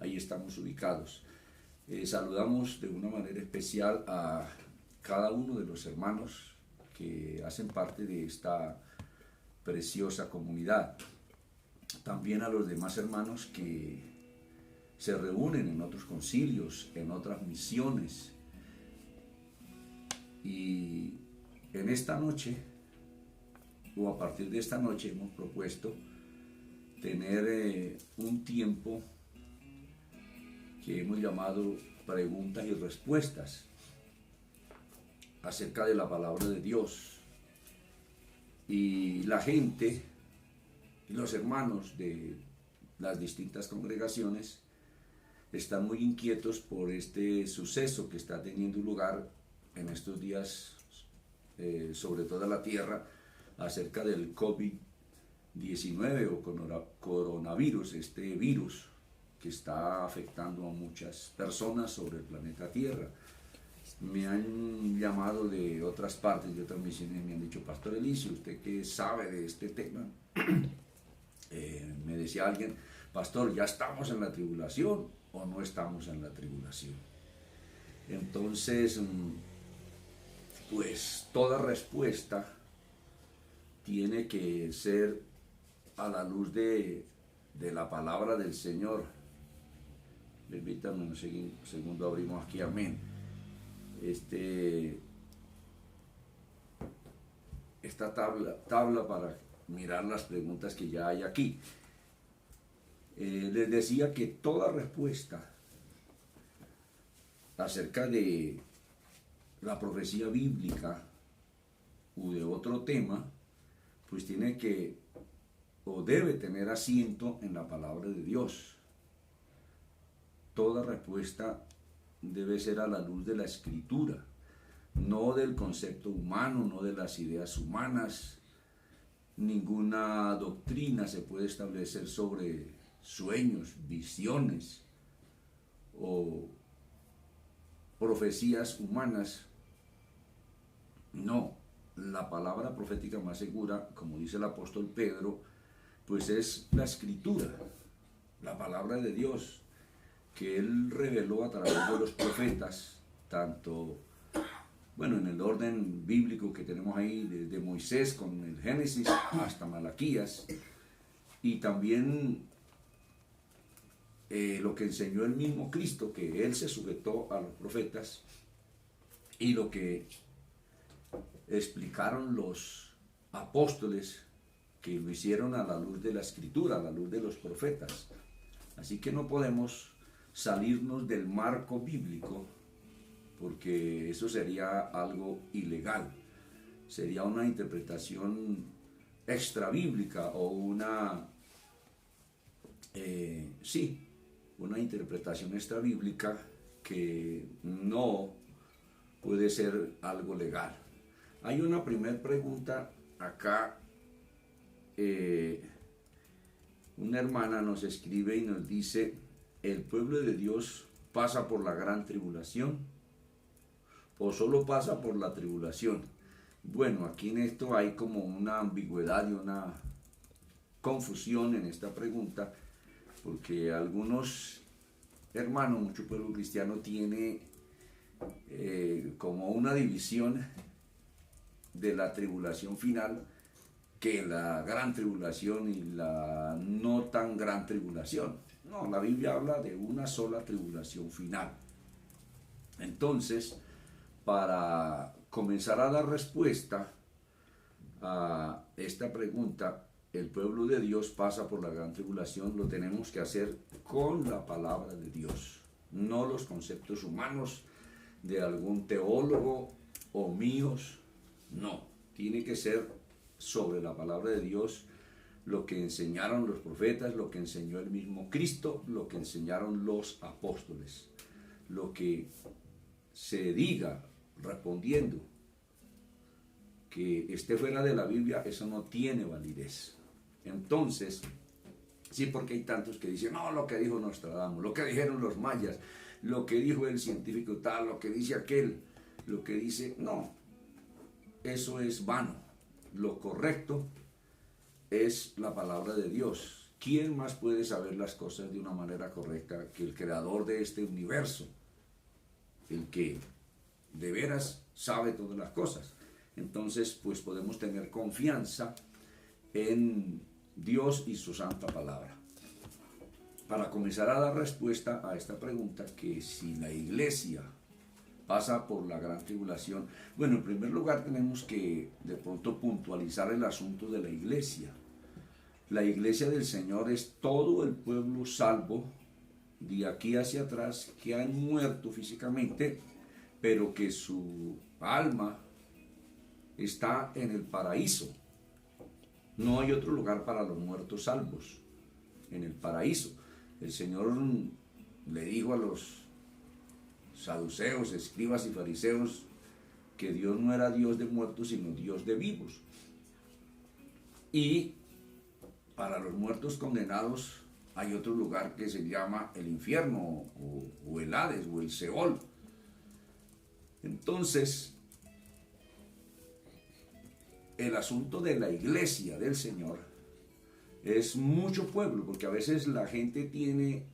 ahí estamos ubicados. Saludamos de una manera especial a cada uno de los hermanos que hacen parte de esta preciosa comunidad. También a los demás hermanos que se reúnen en otros concilios, en otras misiones. Y en esta noche, o a partir de esta noche, hemos propuesto tener un tiempo que hemos llamado preguntas y respuestas acerca de la palabra de Dios. Y la gente, los hermanos de las distintas congregaciones están muy inquietos por este suceso que está teniendo lugar en estos días sobre toda la tierra acerca del COVID-19 o coronavirus, este virus que está afectando a muchas personas sobre el planeta Tierra. Me han llamado de otras partes, de otras misiones, y me han dicho: Pastor Elicio, ¿usted qué sabe de este tema? Me decía alguien: Pastor, ¿ya estamos en la tribulación o no estamos en la tribulación? Entonces, pues toda respuesta tiene que ser a la luz de la palabra del Señor. Permítanme un segundo, abrimos aquí, amén. Esta tabla para mirar las preguntas que ya hay aquí. Les decía que toda respuesta acerca de la profecía bíblica u de otro tema, pues tiene que o debe tener asiento en la palabra de Dios. Toda respuesta debe ser a la luz de la Escritura, no del concepto humano, no de las ideas humanas. Ninguna doctrina se puede establecer sobre sueños, visiones o profecías humanas. No, la palabra profética más segura, como dice el apóstol Pedro, pues es la Escritura, la palabra de Dios, que él reveló a través de los profetas, tanto, bueno, en el orden bíblico que tenemos ahí, desde Moisés con el Génesis hasta Malaquías, y también lo que enseñó el mismo Cristo, que él se sujetó a los profetas, y lo que explicaron los apóstoles, que lo hicieron a la luz de la Escritura, a la luz de los profetas. Así que no podemos salirnos del marco bíblico, porque eso sería algo ilegal. Sería una interpretación extra bíblica o una interpretación extra bíblica que no puede ser algo legal. Hay una primera pregunta acá. Una hermana nos escribe y nos dice: ¿el pueblo de Dios pasa por la gran tribulación o solo pasa por la tribulación? Bueno, aquí en esto hay como una ambigüedad y una confusión en esta pregunta, porque algunos hermanos, mucho pueblo cristiano tiene como una división de la tribulación final, que la gran tribulación y la no tan gran tribulación. No, la Biblia habla de una sola tribulación final. Entonces, para comenzar a dar respuesta a esta pregunta, el pueblo de Dios pasa por la gran tribulación, lo tenemos que hacer con la palabra de Dios, no los conceptos humanos de algún teólogo o míos, no, tiene que ser sobre la palabra de Dios, lo que enseñaron los profetas, lo que enseñó el mismo Cristo, lo que enseñaron los apóstoles. Lo que se diga respondiendo que esté fuera de la Biblia, eso no tiene validez. Entonces, sí, porque hay tantos que dicen: no, lo que dijo Nostradamus, lo que dijeron los mayas, lo que dijo el científico tal, lo que dice aquel, lo que dice... No, eso es vano. Lo correcto es la palabra de Dios, ¿quién más puede saber las cosas de una manera correcta que el creador de este universo? El que de veras sabe todas las cosas. Entonces, pues podemos tener confianza en Dios y su santa palabra. Para comenzar a dar respuesta a esta pregunta, que si la iglesia pasa por la gran tribulación, bueno, en primer lugar tenemos que de pronto puntualizar el asunto de la iglesia. La iglesia del Señor es todo el pueblo salvo de aquí hacia atrás que han muerto físicamente, pero que su alma está en el paraíso. No hay otro lugar para los muertos salvos, en el paraíso. El Señor le dijo a los saduceos, escribas y fariseos que Dios no era Dios de muertos, sino Dios de vivos. Y para los muertos condenados hay otro lugar que se llama el infierno, o el Hades, o el Seol. Entonces, el asunto de la iglesia del Señor es mucho pueblo, porque a veces la gente tiene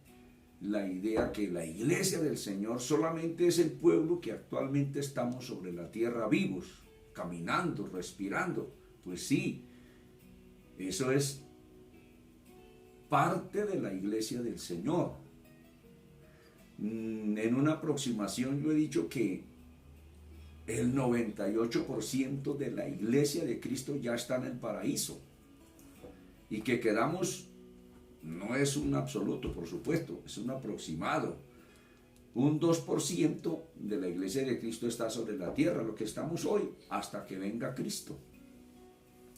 la idea que la iglesia del Señor solamente es el pueblo que actualmente estamos sobre la tierra vivos, caminando, respirando. Pues sí, eso es parte de la iglesia del Señor. En una aproximación yo he dicho que el 98% de la iglesia de Cristo ya está en el paraíso, y que quedamos, no es un absoluto, por supuesto, es un aproximado. Un 2% de la iglesia de Cristo está sobre la tierra, lo que estamos hoy, hasta que venga Cristo.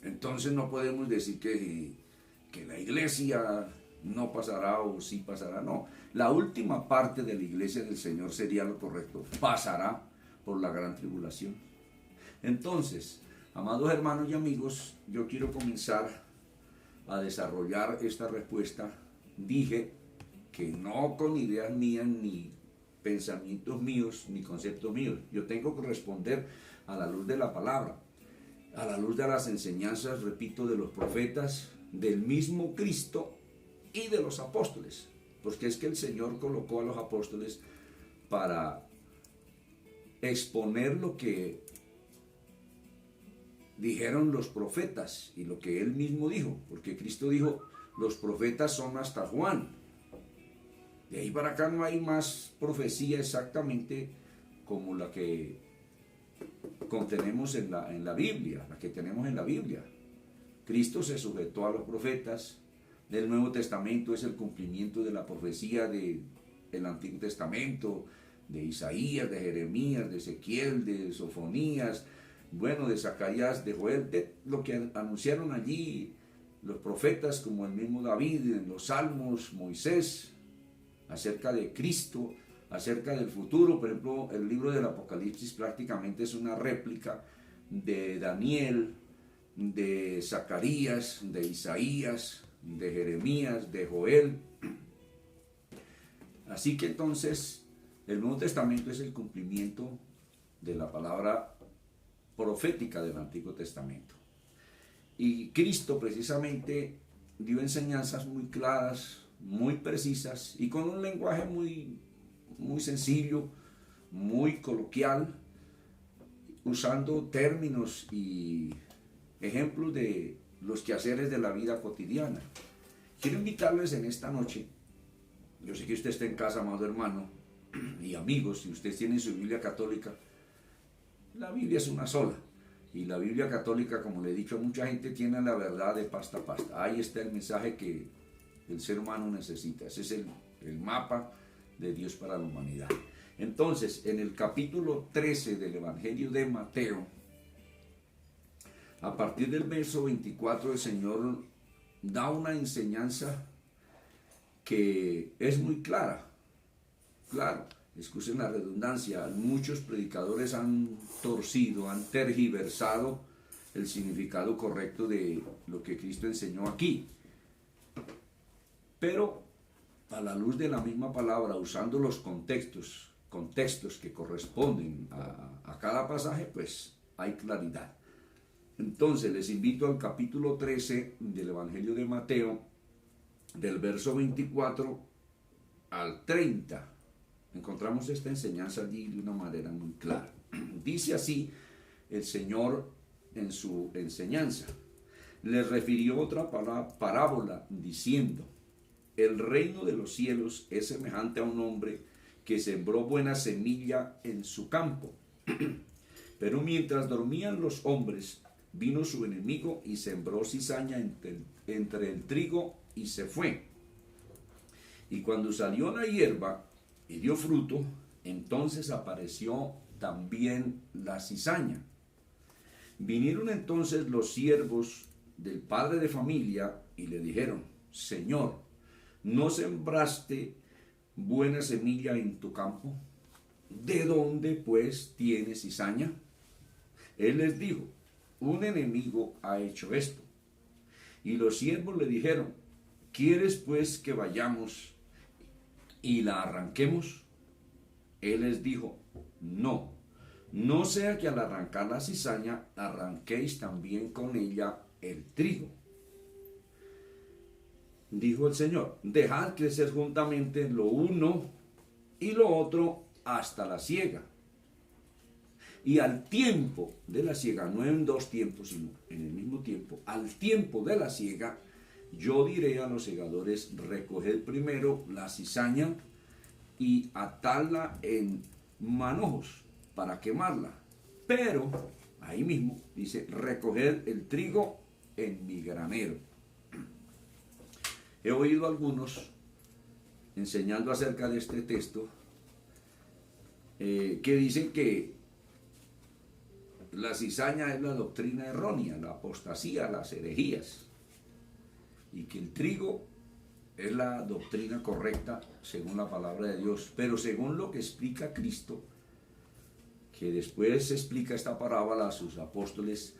Entonces no podemos decir que la iglesia no pasará o sí pasará, no. La última parte de la iglesia del Señor sería lo correcto, pasará por la gran tribulación. Entonces, amados hermanos y amigos, yo quiero comenzar a desarrollar esta respuesta. Dije que no con ideas mías, ni pensamientos míos, ni conceptos míos. Yo tengo que responder a la luz de la palabra, a la luz de las enseñanzas, repito, de los profetas, del mismo Cristo y de los apóstoles, porque es que el Señor colocó a los apóstoles para exponer lo que dijeron los profetas y lo que él mismo dijo, porque Cristo dijo, los profetas son hasta Juan. De ahí para acá no hay más profecía exactamente como la que contenemos en la Biblia, la que tenemos en la Biblia. Cristo se sujetó a los profetas. El Nuevo Testamento es el cumplimiento de la profecía del Antiguo Testamento, de Isaías, de Jeremías, de Ezequiel, de Sofonías, bueno, de Zacarías, de Joel, de lo que anunciaron allí los profetas, como el mismo David en los Salmos, Moisés, acerca de Cristo, acerca del futuro. Por ejemplo, el libro del Apocalipsis prácticamente es una réplica de Daniel, de Zacarías, de Isaías, de Jeremías, de Joel. Así que entonces el Nuevo Testamento es el cumplimiento de la palabra profética del Antiguo Testamento. Y Cristo precisamente dio enseñanzas muy claras, muy precisas y con un lenguaje muy sencillo, muy coloquial, usando términos y ejemplos de los quehaceres de la vida cotidiana. Quiero invitarles en esta noche, yo sé que usted está en casa, amado hermano y amigos, si ustedes tienen su Biblia católica, la Biblia es una sola, y la Biblia católica, como le he dicho a mucha gente, tiene la verdad de pasta a pasta. Ahí está el mensaje que el ser humano necesita. Ese es el mapa de Dios para la humanidad. Entonces, en el capítulo 13 del Evangelio de Mateo, a partir del verso 24, el Señor da una enseñanza que es muy clara. Claro, excusen la redundancia, muchos predicadores han torcido, han tergiversado el significado correcto de lo que Cristo enseñó aquí. Pero a la luz de la misma palabra, usando los contextos que corresponden a cada pasaje, pues hay claridad. Entonces les invito al capítulo 13 del Evangelio de Mateo, del verso 24 al 30, encontramos esta enseñanza allí de una manera muy clara. Dice así el Señor en su enseñanza. Les refirió otra parábola diciendo: el reino de los cielos es semejante a un hombre que sembró buena semilla en su campo. Pero mientras dormían los hombres, vino su enemigo y sembró cizaña entre el trigo y se fue. Y cuando salió la hierba y dio fruto, entonces apareció también la cizaña. Vinieron entonces los siervos del padre de familia y le dijeron: Señor, ¿no sembraste buena semilla en tu campo? ¿De dónde pues tienes cizaña? Él les dijo: un enemigo ha hecho esto. Y los siervos le dijeron: ¿quieres pues que vayamos y la arranquemos? Él les dijo: no, no sea que al arrancar la cizaña arranquéis también con ella el trigo. Dijo el Señor: dejad crecer juntamente lo uno y lo otro hasta la siega. Y al tiempo de la siega, no en dos tiempos, sino en el mismo tiempo, al tiempo de la siega, yo diré a los segadores: recoged primero la cizaña y atadla en manojos para quemarla. Pero, ahí mismo, dice: recoged el trigo en mi granero. He oído a algunos enseñando acerca de este texto que dicen que la cizaña es la doctrina errónea, la apostasía, las herejías, y que el trigo es la doctrina correcta según la palabra de Dios. Pero según lo que explica Cristo, que después explica esta parábola a sus apóstoles,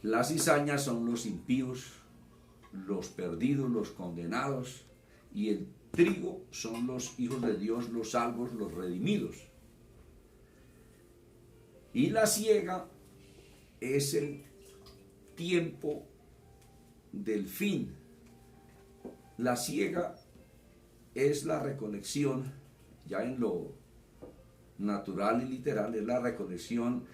las cizañas son los impíos, los perdidos, los condenados, y el trigo son los hijos de Dios, los salvos, los redimidos. Y la siega es el tiempo del fin. La siega es la recolección, ya en lo natural y literal, es la recolección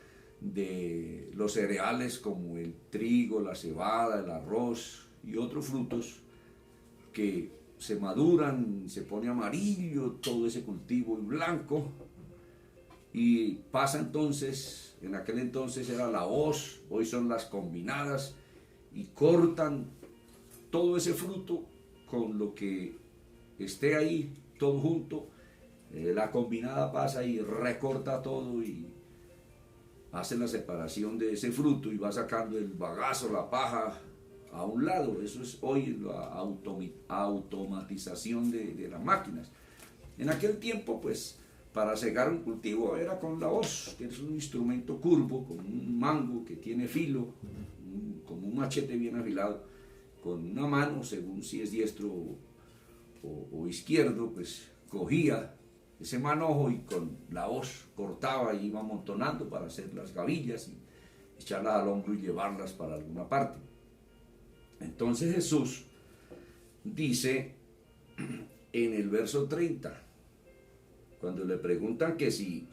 de los cereales como el trigo, la cebada, el arroz y otros frutos que se maduran, se pone amarillo todo ese cultivo y blanco, y pasa entonces, en aquel entonces era la hoz, hoy son las combinadas, y cortan todo ese fruto con lo que esté ahí, todo junto. La combinada pasa y recorta todo y hace la separación de ese fruto y va sacando el bagazo, la paja a un lado. Eso es hoy la automatización de las máquinas. En aquel tiempo, pues, para segar un cultivo era con la hoz, que es un instrumento curvo, con un mango que tiene filo, como un machete bien afilado, con una mano, según si es diestro o izquierdo, pues cogía ese manojo y con la hoz cortaba y iba amontonando para hacer las gavillas y echarlas al hombro y llevarlas para alguna parte. Entonces Jesús dice en el verso 30, cuando le preguntan que si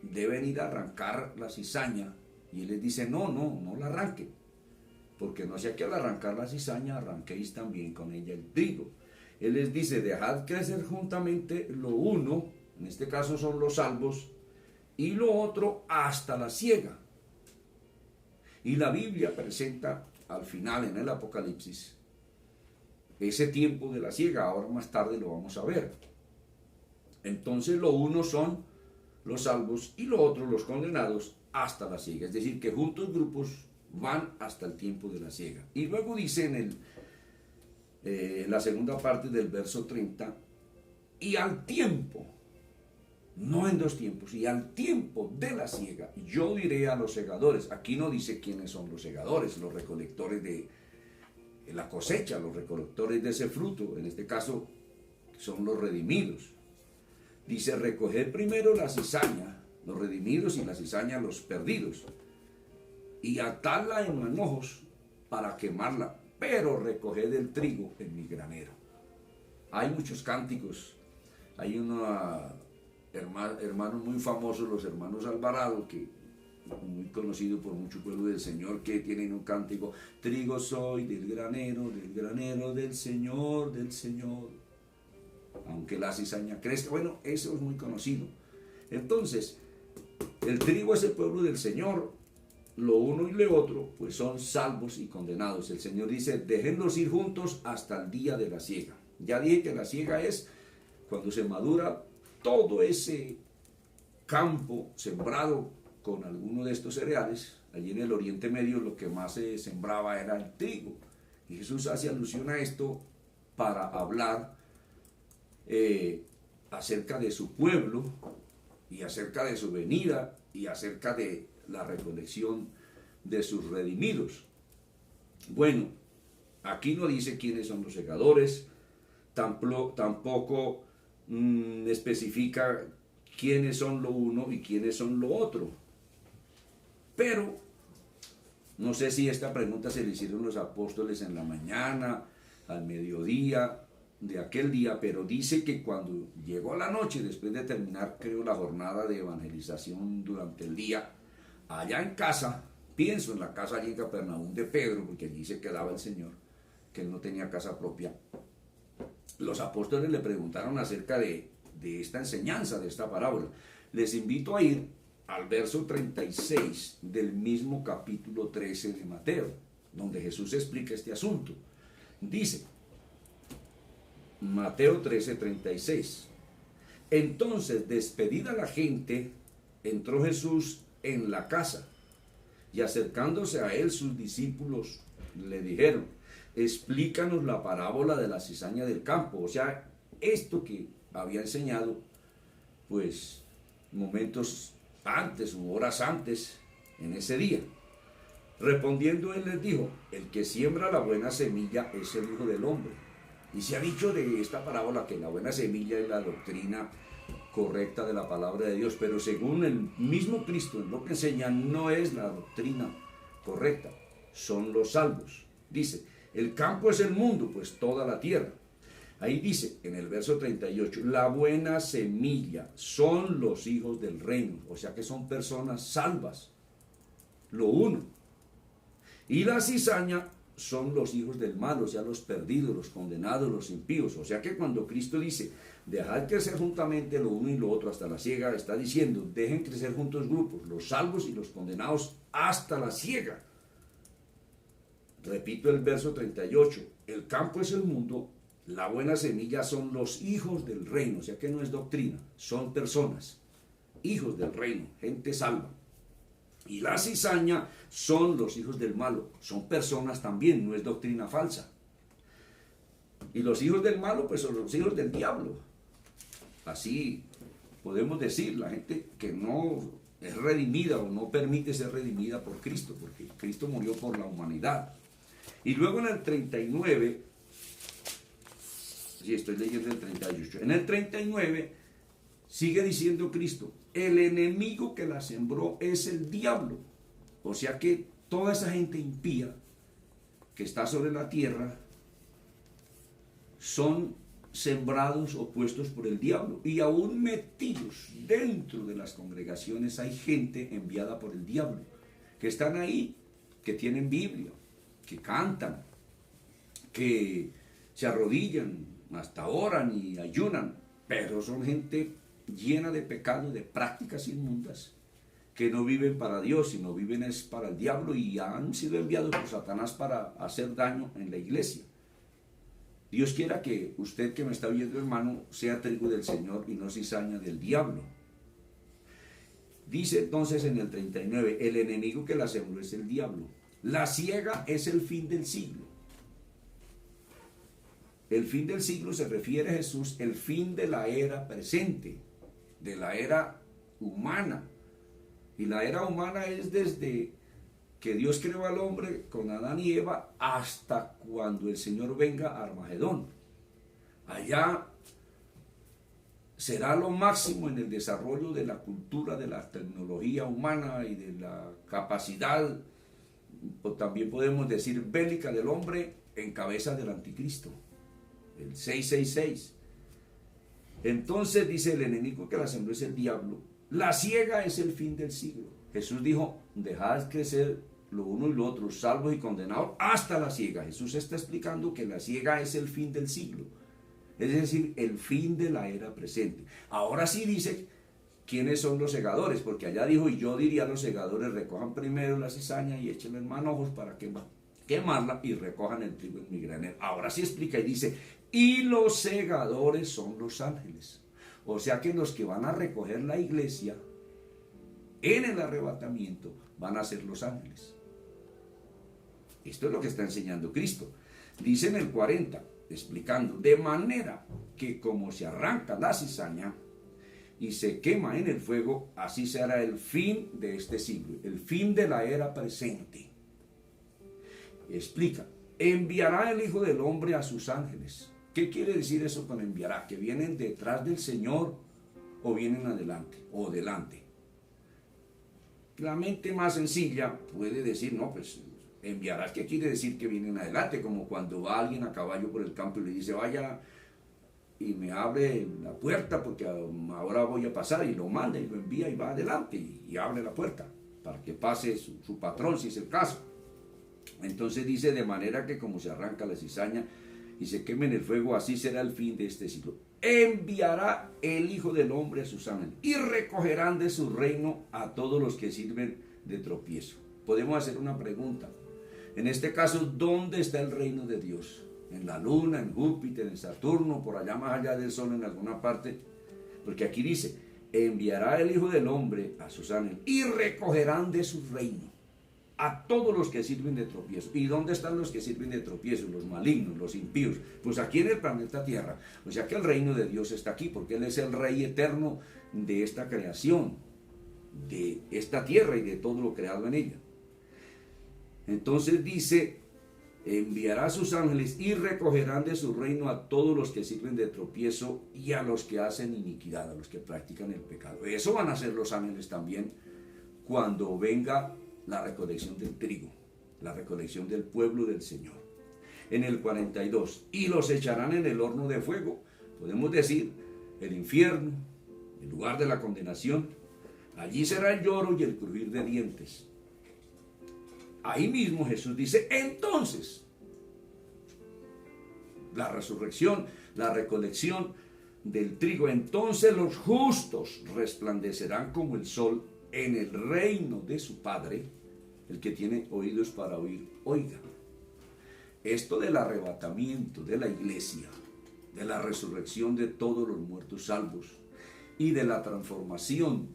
deben ir a arrancar la cizaña, y él les dice: no la arranquen, porque no sea que al arrancar la cizaña arranquéis también con ella el trigo. Él les dice: dejad crecer juntamente lo uno, en este caso son los salvos, y lo otro hasta la siega. Y la Biblia presenta al final, en el Apocalipsis, ese tiempo de la siega. Ahora más tarde lo vamos a ver. Entonces lo uno son los salvos y lo otro los condenados hasta la siega. Es decir, que juntos grupos van hasta el tiempo de la siega. Y luego dice en la segunda parte del verso 30, y al tiempo, no en dos tiempos, y al tiempo de la siega, yo diré a los segadores. Aquí no dice quiénes son los segadores, los recolectores de la cosecha, los recolectores de ese fruto, en este caso son los redimidos. Dice: recoged primero la cizaña, los redimidos, y la cizaña, los perdidos, y atadla en manojos para quemarla. pero recoged el trigo en mi granero. Hay muchos cánticos, hay unos hermanos muy famosos, los hermanos Alvarado, que muy conocido por mucho pueblo del Señor, que tienen un cántico: trigo soy del granero del Señor, aunque la cizaña crezca. Bueno, eso es muy conocido. Entonces, el trigo es el pueblo del Señor. Lo uno y lo otro, pues son salvos y condenados. El Señor dice: déjenlos ir juntos hasta el día de la siega. Ya dije que la siega es cuando se madura todo ese campo sembrado con alguno de estos cereales. Allí en el Oriente Medio lo que más se sembraba era el trigo. Y Jesús hace alusión a esto para hablar acerca de su pueblo y acerca de su venida y acerca de la recolección de sus redimidos. Bueno, aquí no dice quiénes son los segadores, tampoco especifica quiénes son lo uno y quiénes son lo otro. Pero no sé si esta pregunta se le hicieron los apóstoles en la mañana, al mediodía de aquel día, pero dice que cuando llegó la noche, después de terminar, creo, la jornada de evangelización durante el día, allá en casa, pienso en la casa allí en Capernaum de Pedro, porque allí se quedaba el Señor, que él no tenía casa propia, los apóstoles le preguntaron acerca de esta enseñanza, de esta parábola. Les invito a ir al verso 36 del mismo capítulo 13 de Mateo, donde Jesús explica este asunto. Dice, Mateo 13:36: entonces, despedida la gente, entró Jesús en la casa, y acercándose a él sus discípulos le dijeron: explícanos la parábola de la cizaña del campo. O sea, esto que había enseñado, pues, momentos antes u horas antes, en ese día. Respondiendo él les dijo: el que siembra la buena semilla es el Hijo del Hombre. Y se ha dicho de esta parábola que la buena semilla es la doctrina correcta de la palabra de Dios, pero según el mismo Cristo en lo que enseña, no es la doctrina correcta, son los salvos. Dice, el campo es el mundo, pues toda la tierra. Ahí dice, en el verso 38, la buena semilla son los hijos del reino, o sea que son personas salvas, lo uno. Y la cizaña son los hijos del mal, o sea, los perdidos, los condenados, los impíos. O sea que cuando Cristo dice, dejad crecer juntamente lo uno y lo otro hasta la siega, está diciendo, dejen crecer juntos grupos, los salvos y los condenados hasta la siega. Repito el verso 38, el campo es el mundo, la buena semilla son los hijos del reino, o sea que no es doctrina, son personas, hijos del reino, gente salva. Y la cizaña son los hijos del malo, son personas también, no es doctrina falsa. Y los hijos del malo, pues son los hijos del diablo. Así podemos decir, la gente que no es redimida o no permite ser redimida por Cristo, porque Cristo murió por la humanidad. Y luego en el 39, sí, estoy leyendo el 38, en el 39 sigue diciendo Cristo, el enemigo que la sembró es el diablo. O sea que toda esa gente impía que está sobre la tierra son sembrados o puestos por el diablo. Y aún metidos dentro de las congregaciones hay gente enviada por el diablo, que están ahí, que tienen Biblia, que cantan, que se arrodillan, hasta oran y ayunan, pero son gente llena de pecado, de prácticas inmundas, que no viven para Dios, sino viven es para el diablo y han sido enviados por Satanás para hacer daño en la iglesia. Dios quiera que usted que me está viendo, hermano, sea trigo del Señor y no cizaña del diablo. Dice entonces en el 39, el enemigo que la sembró es el diablo. La siega es el fin del siglo. El fin del siglo se refiere a Jesús, el fin de la era presente, de la era humana. Y la era humana es desde que Dios creó al hombre con Adán y Eva hasta cuando el Señor venga a Armagedón. Allá será lo máximo en el desarrollo de la cultura, de la tecnología humana y de la capacidad, o también podemos decir bélica del hombre, en cabeza del anticristo, el 666. Entonces dice el enemigo que la sembró es el diablo. La siega es el fin del siglo. Jesús dijo, dejad crecer lo uno y lo otro, salvos y condenados, hasta la siega. Jesús está explicando que la siega es el fin del siglo, es decir, el fin de la era presente. Ahora sí dice quiénes son los segadores, porque allá dijo, y yo diría a los segadores, recojan primero la cizaña y échenla en manojos para quemarla y recojan el trigo en mi granero. Ahora sí explica y dice, y los segadores son los ángeles. O sea que los que van a recoger la iglesia en el arrebatamiento van a ser los ángeles. Esto es lo que está enseñando Cristo. Dice en el 40, explicando, de manera que como se arranca la cizaña y se quema en el fuego, así será el fin de este siglo, el fin de la era presente. Explica, enviará el Hijo del Hombre a sus ángeles. ¿Qué quiere decir eso con enviará? ¿Que vienen detrás del Señor o vienen adelante o delante? La mente más sencilla puede decir, no, pues enviará, ¿qué quiere decir? Que vienen adelante, como cuando va alguien a caballo por el campo y le dice, vaya y me abre la puerta porque ahora voy a pasar, y lo manda y lo envía y va adelante y abre la puerta para que pase su patrón, si es el caso. Entonces dice, de manera que como se arranca la cizaña y se queme en el fuego, así será el fin de este siglo. Enviará el Hijo del Hombre a sus ángeles y recogerán de su reino a todos los que sirven de tropiezo. Podemos hacer una pregunta. En este caso, ¿dónde está el reino de Dios? ¿En la luna, en Júpiter, en Saturno, por allá más allá del sol, en alguna parte? Porque aquí dice, enviará el Hijo del Hombre a sus ángeles y recogerán de su reino a todos los que sirven de tropiezo. ¿Y dónde están los que sirven de tropiezo? Los malignos, los impíos. Pues aquí en el planeta Tierra. O sea que el reino de Dios está aquí, porque Él es el Rey eterno de esta creación, de esta tierra y de todo lo creado en ella. Entonces dice, enviará a sus ángeles y recogerán de su reino a todos los que sirven de tropiezo y a los que hacen iniquidad, a los que practican el pecado. Eso van a ser los ángeles también cuando venga la recolección del trigo, la recolección del pueblo del Señor. En el 42, y los echarán en el horno de fuego, podemos decir, el infierno, el lugar de la condenación. Allí será el lloro y el crujir de dientes. Ahí mismo Jesús dice, entonces, la resurrección, la recolección del trigo, entonces los justos resplandecerán como el sol en el reino de su Padre. El que tiene oídos para oír, oiga. Esto del arrebatamiento de la iglesia, de la resurrección de todos los muertos salvos y de la transformación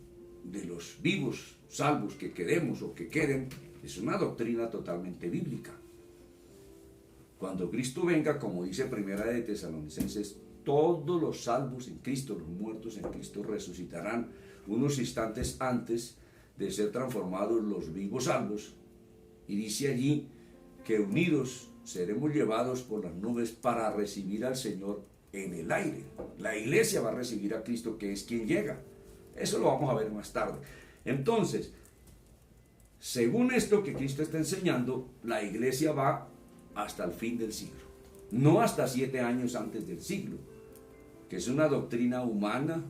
de los vivos salvos que quedemos o que queden, es una doctrina totalmente bíblica. Cuando Cristo venga, como dice Primera de Tesalonicenses, todos los salvos en Cristo, los muertos en Cristo, resucitarán unos instantes antes de ser transformados los vivos salvos. Y dice allí que unidos seremos llevados por las nubes para recibir al Señor en el aire. La iglesia va a recibir a Cristo, que es quien llega. Eso lo vamos a ver más tarde. Entonces, según esto que Cristo está enseñando, la iglesia va hasta el fin del siglo, no hasta 7 años antes del siglo, que es una doctrina humana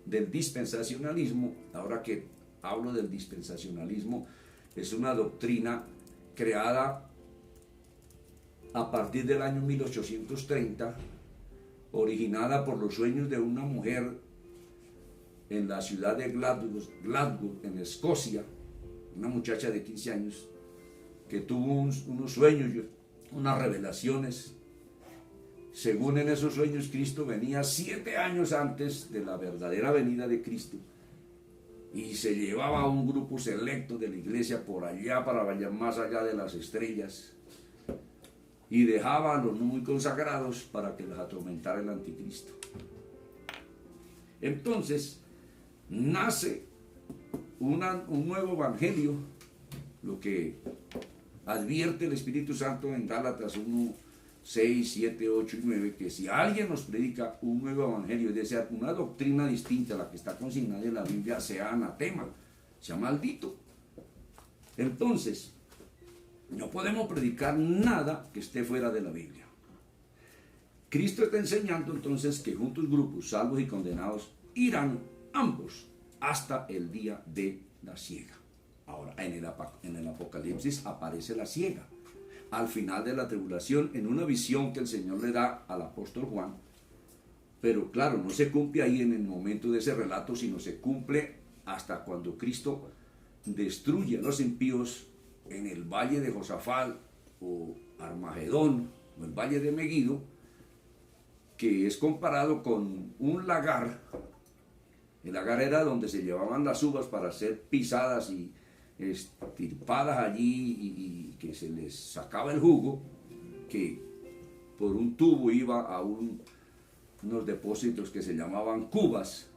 del dispensacionalismo. Ahora que hablo del dispensacionalismo, es una doctrina creada a partir del año 1830, originada por los sueños de una mujer en la ciudad de Glasgow, en Escocia, una muchacha de 15 años que tuvo unos sueños, unas revelaciones. Según en esos sueños, Cristo venía 7 años antes de la verdadera venida de Cristo y se llevaba a un grupo selecto de la iglesia por allá, para allá, más allá de las estrellas, y dejaba a los no muy consagrados para que les atormentara el anticristo. Entonces nace un nuevo evangelio, lo que advierte el Espíritu Santo en Gálatas 1, 6, 7, 8 y 9, que si alguien nos predica un nuevo evangelio, es decir, una doctrina distinta a la que está consignada en la Biblia, sea anatema, sea maldito. Entonces, No podemos predicar nada que esté fuera de la Biblia. Cristo está enseñando entonces que juntos grupos, salvos y condenados, irán ambos hasta el día de la siega. Ahora, en el Apocalipsis aparece la siega. Al final de la tribulación, en una visión que el Señor le da al apóstol Juan, pero claro, no se cumple ahí en el momento de ese relato, sino se cumple hasta cuando Cristo destruye a los impíos en el valle de Josafat o Armagedón o el valle de Megido, que es comparado con un lagar. El lagar era donde se llevaban las uvas para ser pisadas y estirpadas allí y que se les sacaba el jugo, que por un tubo iba a unos depósitos que se llamaban cubas,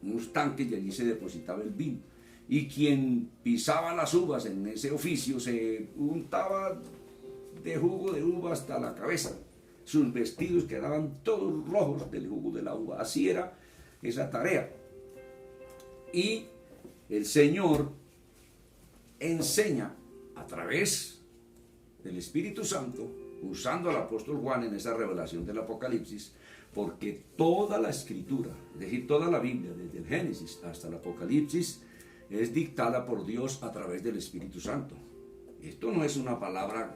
unos tanques, y allí se depositaba el vino. Y quien pisaba las uvas en ese oficio se untaba de jugo de uva hasta la cabeza. Sus vestidos quedaban todos rojos del jugo de la uva. Así era esa tarea. Y el Señor enseña a través del Espíritu Santo, usando al apóstol Juan en esa revelación del Apocalipsis, porque toda la Escritura, es decir, toda la Biblia, desde el Génesis hasta el Apocalipsis, es dictada por Dios a través del Espíritu Santo. Esto no es una palabra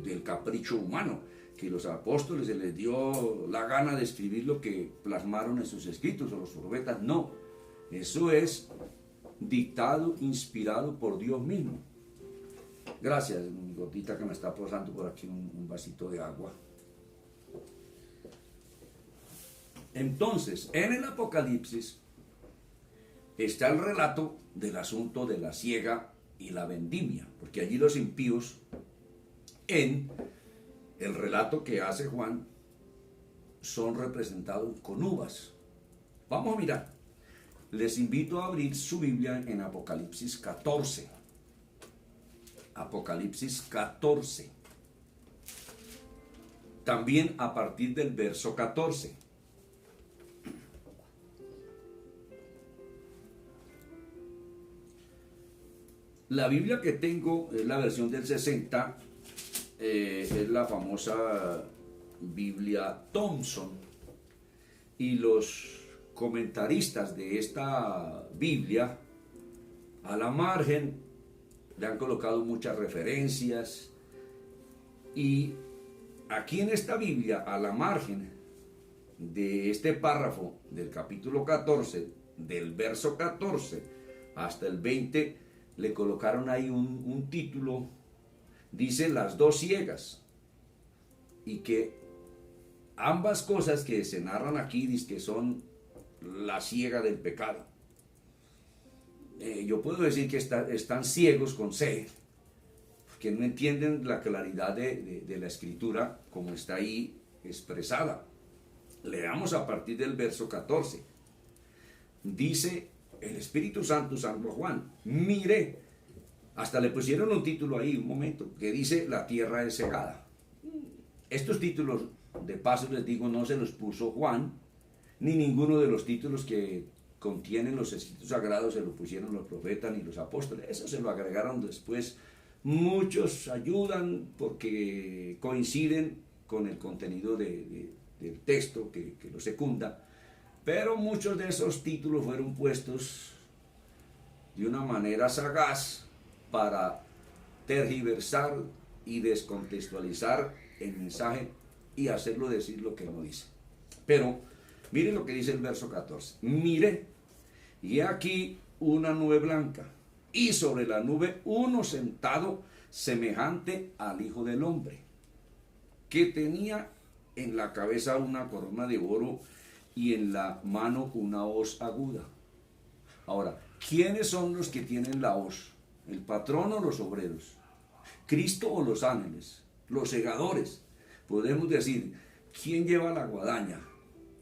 del capricho humano, que los apóstoles se les dio la gana de escribir lo que plasmaron en sus escritos, o los profetas. No, eso es dictado, inspirado por Dios mismo. Gracias, mi gotita, que me está posando por aquí un vasito de agua. Entonces, en el Apocalipsis está el relato del asunto de la siega y la vendimia, porque allí los impíos, en el relato que hace Juan, son representados con uvas. Vamos a mirar. Les invito a abrir su Biblia en Apocalipsis 14. Apocalipsis 14. También a partir del verso 14. La Biblia que tengo es la versión del 60, es la famosa Biblia Thompson, y los comentaristas de esta Biblia a la margen le han colocado muchas referencias, y aquí en esta Biblia, a la margen de este párrafo del capítulo 14, del verso 14 hasta el 20, le colocaron ahí un título, dice las dos ciegas, y que ambas cosas que se narran aquí dice que son la ciega del pecado. Yo puedo decir que están ciegos con C, porque no entienden la claridad de la escritura como está ahí expresada. Leamos a partir del verso 14. Dice el Espíritu Santo usando a Juan: mire, hasta le pusieron un título ahí, un momento, que dice la tierra es cegada. Estos títulos, de paso les digo, no se los puso Juan, ni ninguno de los títulos que contienen los escritos sagrados se lo pusieron los profetas ni los apóstoles. Eso se lo agregaron después. Muchos ayudan porque coinciden con el contenido del texto que lo secunda, pero muchos de esos títulos fueron puestos de una manera sagaz para tergiversar y descontextualizar el mensaje y hacerlo decir lo que no dice. Pero mire lo que dice el verso 14. Mire, y aquí una nube blanca, y sobre la nube uno sentado semejante al Hijo del Hombre, que tenía en la cabeza una corona de oro y en la mano una hoz aguda. Ahora, ¿quiénes son los que tienen la hoz? ¿El patrón o los obreros? ¿Cristo o los ángeles? ¿Los segadores? Podemos decir, ¿quién lleva la guadaña?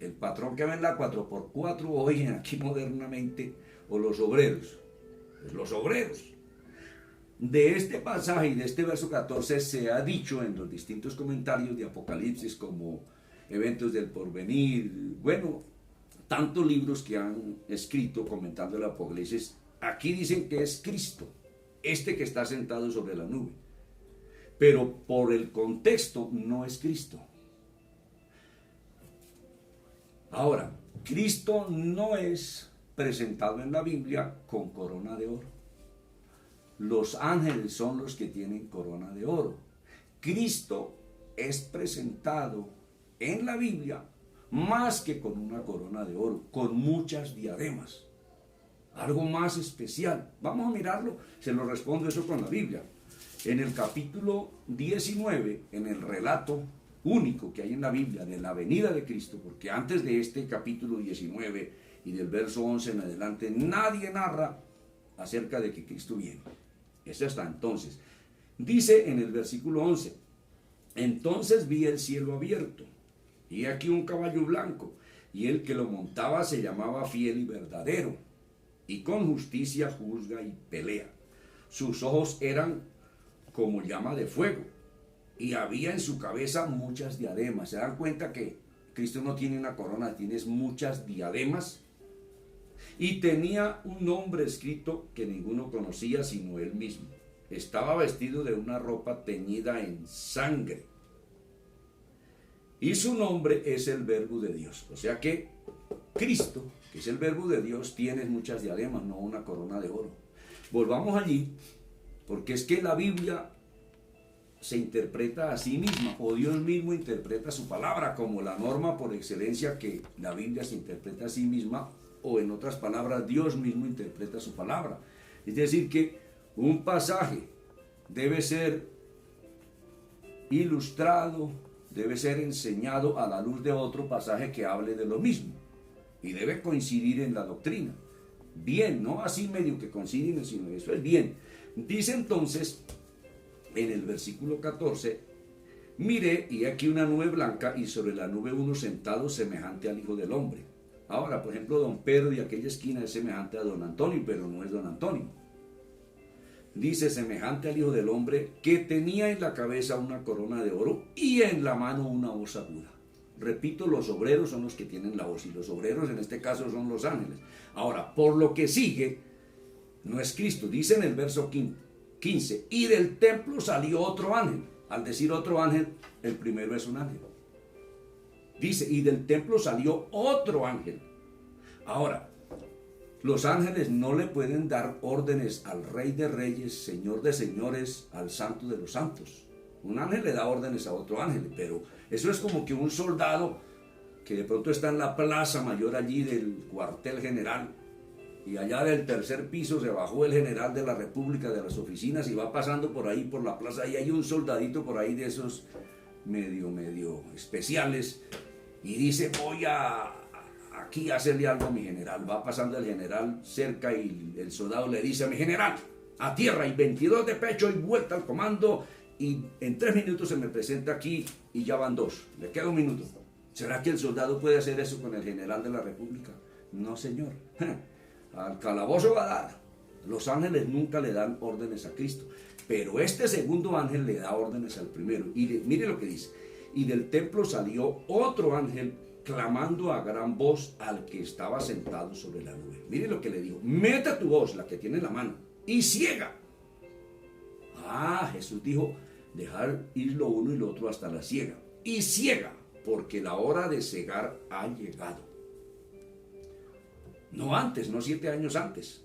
¿El patrón que va en la 4x4 hoy aquí modernamente, o los obreros? Pues los obreros. De este pasaje y de este verso 14 se ha dicho en los distintos comentarios de Apocalipsis, como Eventos del Porvenir, bueno, tantos libros que han escrito comentando el Apocalipsis. Aquí dicen que es Cristo, este que está sentado sobre la nube. Pero por el contexto no es Cristo. Ahora, Cristo no es presentado en la Biblia con corona de oro. Los ángeles son los que tienen corona de oro. Cristo es presentado en la Biblia más que con una corona de oro, con muchas diademas. Algo más especial. Vamos a mirarlo, se lo respondo eso con la Biblia. En el capítulo 19, en el relato único que hay en la Biblia de la venida de Cristo, porque antes de este capítulo 19 y del verso 11 en adelante, nadie narra acerca de que Cristo viene. Eso hasta entonces. Dice en el versículo 11, entonces vi el cielo abierto, y aquí un caballo blanco, y el que lo montaba se llamaba Fiel y Verdadero, y con justicia juzga y pelea. Sus ojos eran como llama de fuego, y había en su cabeza muchas diademas. ¿Se dan cuenta que Cristo no tiene una corona, tiene muchas diademas? Y tenía un nombre escrito que ninguno conocía sino él mismo. Estaba vestido de una ropa teñida en sangre. Y su nombre es el Verbo de Dios. O sea que Cristo, que es el Verbo de Dios, tiene muchas diademas, no una corona de oro. Volvamos allí, porque es que la Biblia se interpreta a sí misma, o Dios mismo interpreta su palabra como la norma por excelencia, que la Biblia se interpreta a sí misma, o en otras palabras, Dios mismo interpreta su palabra. Es decir, que un pasaje debe ser ilustrado, debe ser enseñado a la luz de otro pasaje que hable de lo mismo, y debe coincidir en la doctrina. Bien, no así medio que coinciden, sino eso es bien. Dice entonces, en el versículo 14, miré y aquí una nube blanca y sobre la nube uno sentado semejante al Hijo del Hombre. Ahora, por ejemplo, don Pedro de aquella esquina es semejante a don Antonio, pero no es don Antonio. Dice semejante al Hijo del Hombre, que tenía en la cabeza una corona de oro y en la mano una hoz aguda. Repito, los obreros son los que tienen la hoz, y los obreros en este caso son los ángeles. Ahora, por lo que sigue, no es Cristo. Dice en el verso 15, y del templo salió otro ángel. Al decir otro ángel, el primero es un ángel. Dice, y del templo salió otro ángel. Ahora, los ángeles no le pueden dar órdenes al Rey de Reyes, Señor de Señores, al Santo de los Santos. Un ángel le da órdenes a otro ángel, pero eso es como que un soldado que de pronto está en la plaza mayor allí del cuartel general, y allá del tercer piso se bajó el general de la República, de las oficinas, y va pasando por ahí, por la plaza, y hay un soldadito por ahí de esos medio especiales, y dice, voy a aquí a hacerle algo a mi general. Va pasando el general cerca y el soldado le dice a mi general, a tierra, y 22 de pecho y vuelta al comando, y en 3 minutos se me presenta aquí y ya van 2, le queda 1 minuto. ¿Será que el soldado puede hacer eso con el general de la República? No, señor. Al calabozo va a dar. Los ángeles nunca le dan órdenes a Cristo, pero este segundo ángel le da órdenes al primero. Y mire lo que dice, y del templo salió otro ángel clamando a gran voz al que estaba sentado sobre la nube. Mire lo que le dijo, meta tu voz, la que tiene en la mano, y ciega. Jesús dijo, dejar ir lo uno y lo otro hasta la ciega. Y ciega, porque la hora de cegar ha llegado. No antes, no 7 años antes.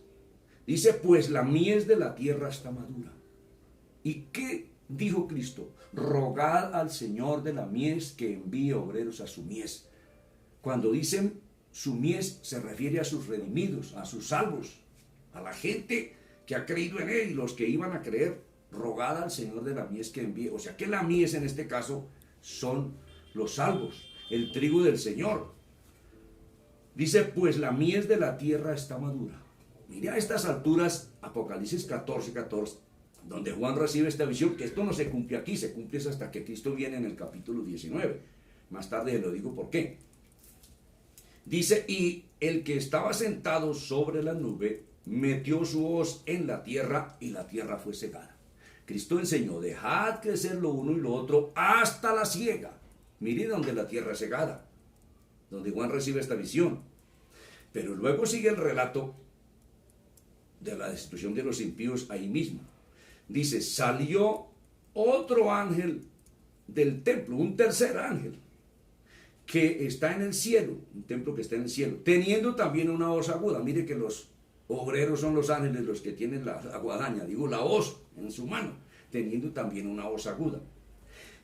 Dice, pues la mies de la tierra está madura. ¿Y qué dijo Cristo? Rogad al Señor de la mies que envíe obreros a su mies. Cuando dicen su mies, se refiere a sus redimidos, a sus salvos, a la gente que ha creído en él y los que iban a creer. Rogad al Señor de la mies que envíe. O sea que la mies en este caso son los salvos, el trigo del Señor. Dice, pues la mies de la tierra está madura. Mire a estas alturas, Apocalipsis 14, donde Juan recibe esta visión, que esto no se cumple aquí, se cumple hasta que Cristo viene en el capítulo 19. Más tarde lo digo por qué. Dice, y el que estaba sentado sobre la nube metió su hoz en la tierra y la tierra fue cegada. Cristo enseñó, dejad crecer lo uno y lo otro hasta la siega. Mire donde la tierra es cegada, donde Juan recibe esta visión. Pero luego sigue el relato de la destrucción de los impíos ahí mismo. Dice, salió otro ángel del templo, un tercer ángel, que está en el cielo, un templo que está en el cielo, teniendo también una hoz aguda. Mire que los obreros son los ángeles los que tienen la guadaña, digo, la hoz en su mano, teniendo también una hoz aguda.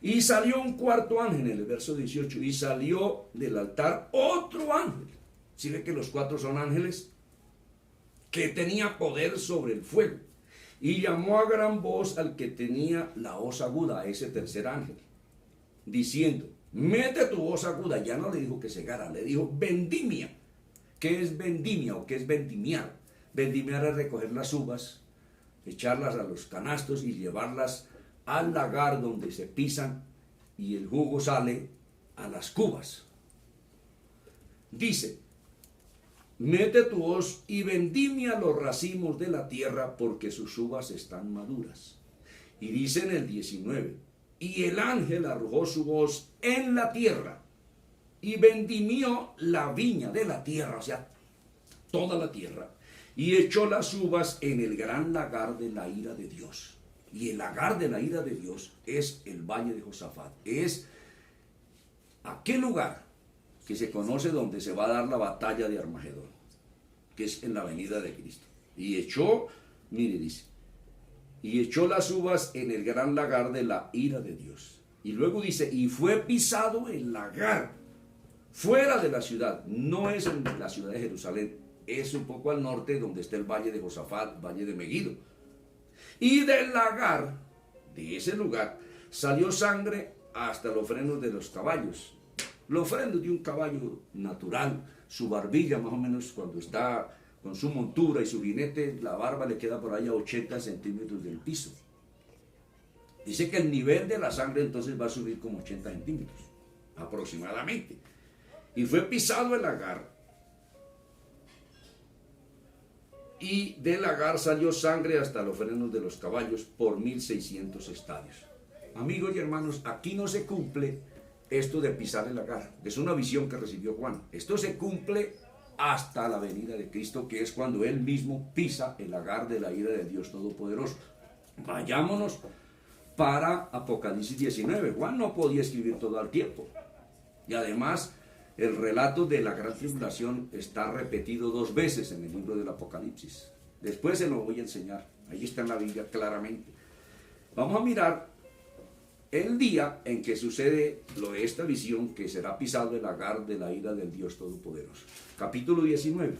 Y salió un cuarto ángel, en el verso 18, y salió del altar otro ángel. ¿Sí ve que los cuatro son ángeles? Que tenía poder sobre el fuego. Y llamó a gran voz al que tenía la hoz aguda, a ese tercer ángel, diciendo, mete tu hoz aguda. Ya no le dijo que segara, le dijo vendimia. ¿Qué es vendimia o qué es vendimiar? Vendimiar es recoger las uvas, echarlas a los canastos y llevarlas al lagar donde se pisan y el jugo sale a las cubas. Dice, mete tu hoz y vendimia los racimos de la tierra porque sus uvas están maduras. Y dice en el 19, y el ángel arrojó su hoz en la tierra y vendimió la viña de la tierra, o sea, toda la tierra, y echó las uvas en el gran lagar de la ira de Dios. Y el lagar de la ira de Dios es el valle de Josafat. Es aquel lugar que se conoce donde se va a dar la batalla de Armagedón, que es en la venida de Cristo. Y echó, mire, dice, y echó las uvas en el gran lagar de la ira de Dios. Y luego dice, y fue pisado el lagar, fuera de la ciudad. No es en la ciudad de Jerusalén, es un poco al norte donde está el valle de Josafat, valle de Megiddo. Y del lagar, de ese lugar, salió sangre hasta los frenos de los caballos. Los frenos de un caballo natural, su barbilla más o menos cuando está con su montura y su jinete, la barba le queda por ahí a 80 centímetros del piso. Dice que el nivel de la sangre entonces va a subir como 80 centímetros, aproximadamente. Y fue pisado el lagar. Y del lagar salió sangre hasta los frenos de los caballos por 1600 estadios. Amigos y hermanos, aquí no se cumple esto de pisar el lagar. Es una visión que recibió Juan. Esto se cumple hasta la venida de Cristo, que es cuando Él mismo pisa el lagar de la ira de Dios Todopoderoso. Vayámonos para Apocalipsis 19. Juan no podía escribir todo al tiempo. Y además, el relato de la gran tribulación está repetido 2 veces en el libro del Apocalipsis. Después se lo voy a enseñar. Ahí está en la Biblia claramente. Vamos a mirar el día en que sucede lo de esta visión, que será pisado el lagar de la ira del Dios Todopoderoso. Capítulo 19,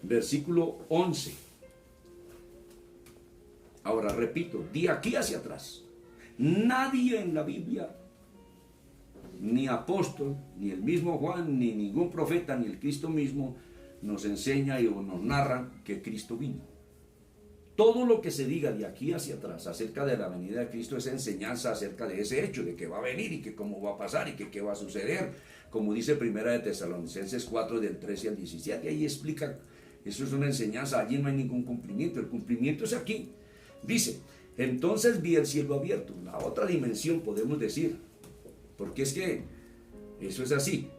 versículo 11. Ahora repito, de aquí hacia atrás, nadie en la Biblia, ni apóstol, ni el mismo Juan, ni ningún profeta, ni el Cristo mismo, nos enseña o nos narra que Cristo vino. Todo lo que se diga de aquí hacia atrás acerca de la venida de Cristo es enseñanza acerca de ese hecho, de que va a venir y que cómo va a pasar y que qué va a suceder. Como dice Primera de Tesalonicenses 4, del 13 al 17, ahí explica, eso es una enseñanza, allí no hay ningún cumplimiento, el cumplimiento es aquí. Dice, entonces vi el cielo abierto, la otra dimensión podemos decir, porque es que eso es así.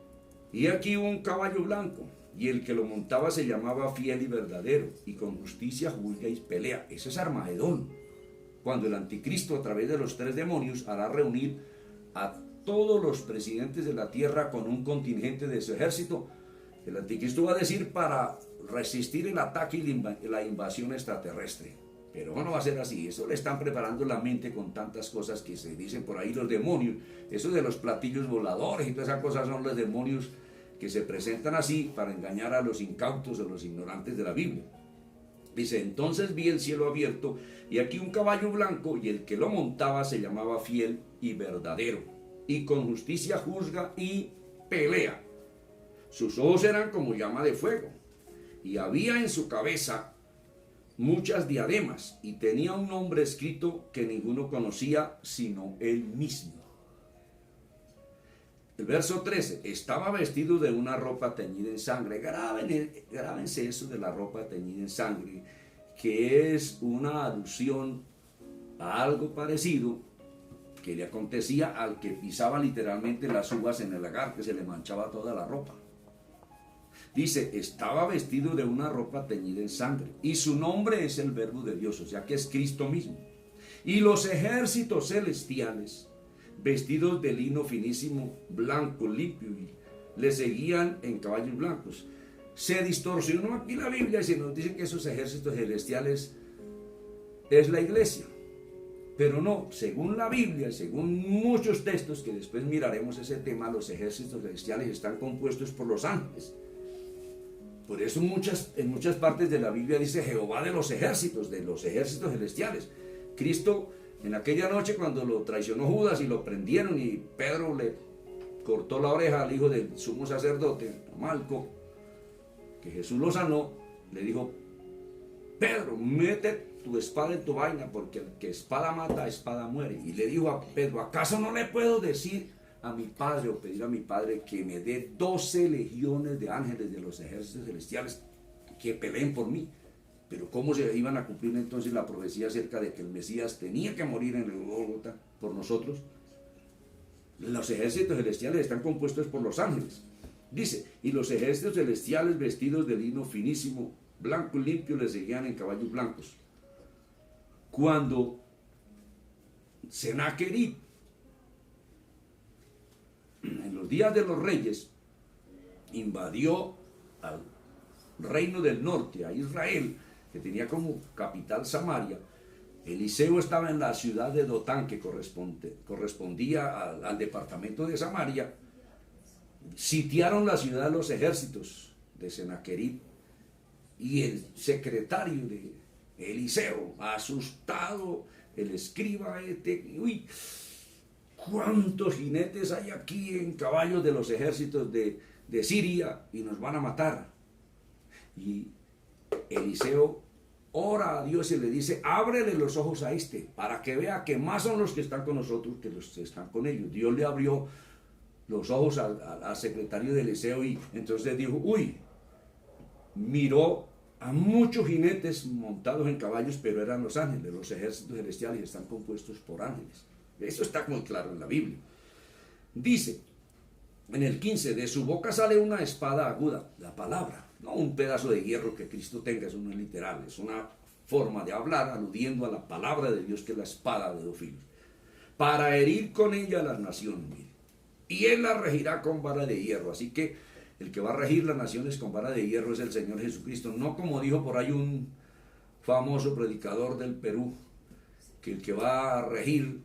Y aquí hubo un caballo blanco, y el que lo montaba se llamaba Fiel y Verdadero, y con justicia juzga y pelea. Eso es Armagedón, cuando el anticristo a través de los 3 demonios hará reunir a todos los presidentes de la tierra con un contingente de su ejército. El anticristo va a decir para resistir el ataque y la invasión extraterrestre. Pero no va a ser así. Eso le están preparando la mente con tantas cosas que se dicen por ahí los demonios. Eso de los platillos voladores y todas esas cosas son los demonios que se presentan así para engañar a los incautos, a los ignorantes de la Biblia. Dice, entonces vi el cielo abierto y aquí un caballo blanco, y el que lo montaba se llamaba Fiel y Verdadero, y con justicia juzga y pelea. Sus ojos eran como llama de fuego, y había en su cabeza muchas diademas, y tenía un nombre escrito que ninguno conocía sino él mismo. El verso 13, estaba vestido de una ropa teñida en sangre. Grábense eso de la ropa teñida en sangre, que es una alusión a algo parecido que le acontecía al que pisaba literalmente las uvas en el lagar, que se le manchaba toda la ropa. Dice, estaba vestido de una ropa teñida en sangre, y su nombre es el Verbo de Dios, o sea que es Cristo mismo. Y los ejércitos celestiales, vestidos de lino finísimo, blanco, limpio, le seguían en caballos blancos. Se distorsionó aquí la Biblia y se nos dice que esos ejércitos celestiales es la iglesia. Pero no, según la Biblia, según muchos textos que después miraremos ese tema, los ejércitos celestiales están compuestos por los ángeles. Por eso en muchas partes de la Biblia dice Jehová de los ejércitos celestiales. Cristo en aquella noche cuando lo traicionó Judas y lo prendieron y Pedro le cortó la oreja al hijo del sumo sacerdote, Malco, que Jesús lo sanó, le dijo, Pedro, mete tu espada en tu vaina, porque el que espada mata, espada muere. Y le dijo a Pedro, ¿acaso no le puedo decir a mi padre o pedir a mi padre que me dé 12 legiones de ángeles de los ejércitos celestiales que peleen por mí? Pero ¿cómo se iban a cumplir entonces la profecía acerca de que el Mesías tenía que morir en el Gólgota por nosotros? Los ejércitos celestiales están compuestos por los ángeles. Dice, y los ejércitos celestiales vestidos de lino finísimo, blanco y limpio, le seguían en caballos blancos. Cuando Sennacherib, en los días de los reyes, invadió al reino del norte, a Israel, que tenía como capital Samaria, Eliseo estaba en la ciudad de Dotán, que correspondía al departamento de Samaria. Sitiaron la ciudad los ejércitos de Sennacherib, y el secretario de Eliseo, asustado, el escriba uy, ¿cuántos jinetes hay aquí en caballos de los ejércitos de Siria y nos van a matar? Y Eliseo ora a Dios y le dice, ábrele los ojos a este, para que vea que más son los que están con nosotros que los que están con ellos. Dios le abrió los ojos al secretario de Eliseo y entonces dijo, uy, miró a muchos jinetes montados en caballos, pero eran los ángeles, los ejércitos celestiales están compuestos por ángeles. Eso está muy claro en la Biblia. Dice, en el 15, de su boca sale una espada aguda, la palabra, no un pedazo de hierro que Cristo tenga, eso no es literal, es una forma de hablar aludiendo a la palabra de Dios, que es la espada de dos filos, para herir con ella a las naciones, mire, y él la regirá con vara de hierro. Así que el que va a regir las naciones con vara de hierro es el Señor Jesucristo, no como dijo por ahí un famoso predicador del Perú, que el que va a regir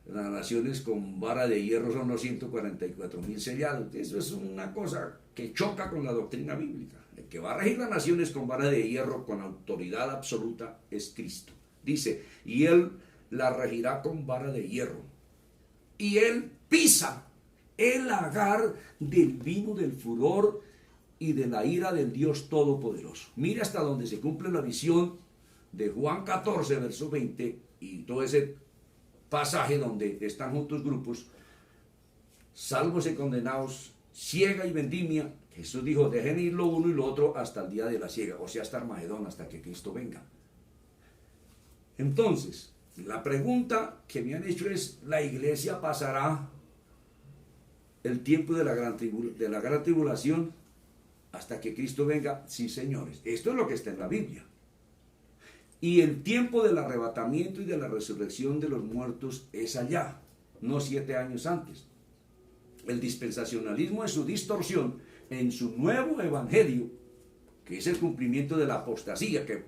las naciones con vara de hierro son los 144.000 sellados. Eso es una cosa que choca con la doctrina bíblica. El que va a regir las naciones con vara de hierro, con autoridad absoluta, es Cristo. Dice, y él la regirá con vara de hierro, y él pisa el lagar del vino del furor y de la ira del Dios Todopoderoso. Mira hasta donde se cumple la visión de Juan 14, verso 20, y todo ese pasaje donde están juntos grupos, salvos y condenados, siega y vendimia. Jesús dijo, dejen ir lo uno y lo otro hasta el día de la siega, o sea, hasta Armagedón, hasta que Cristo venga. Entonces, la pregunta que me han hecho es, ¿la iglesia pasará el tiempo de la gran tribulación hasta que Cristo venga? Sí, señores, esto es lo que está en la Biblia. Y el tiempo del arrebatamiento y de la resurrección de los muertos es allá, no 7 años antes. El dispensacionalismo es su distorsión en su nuevo evangelio, que es el cumplimiento de la apostasía que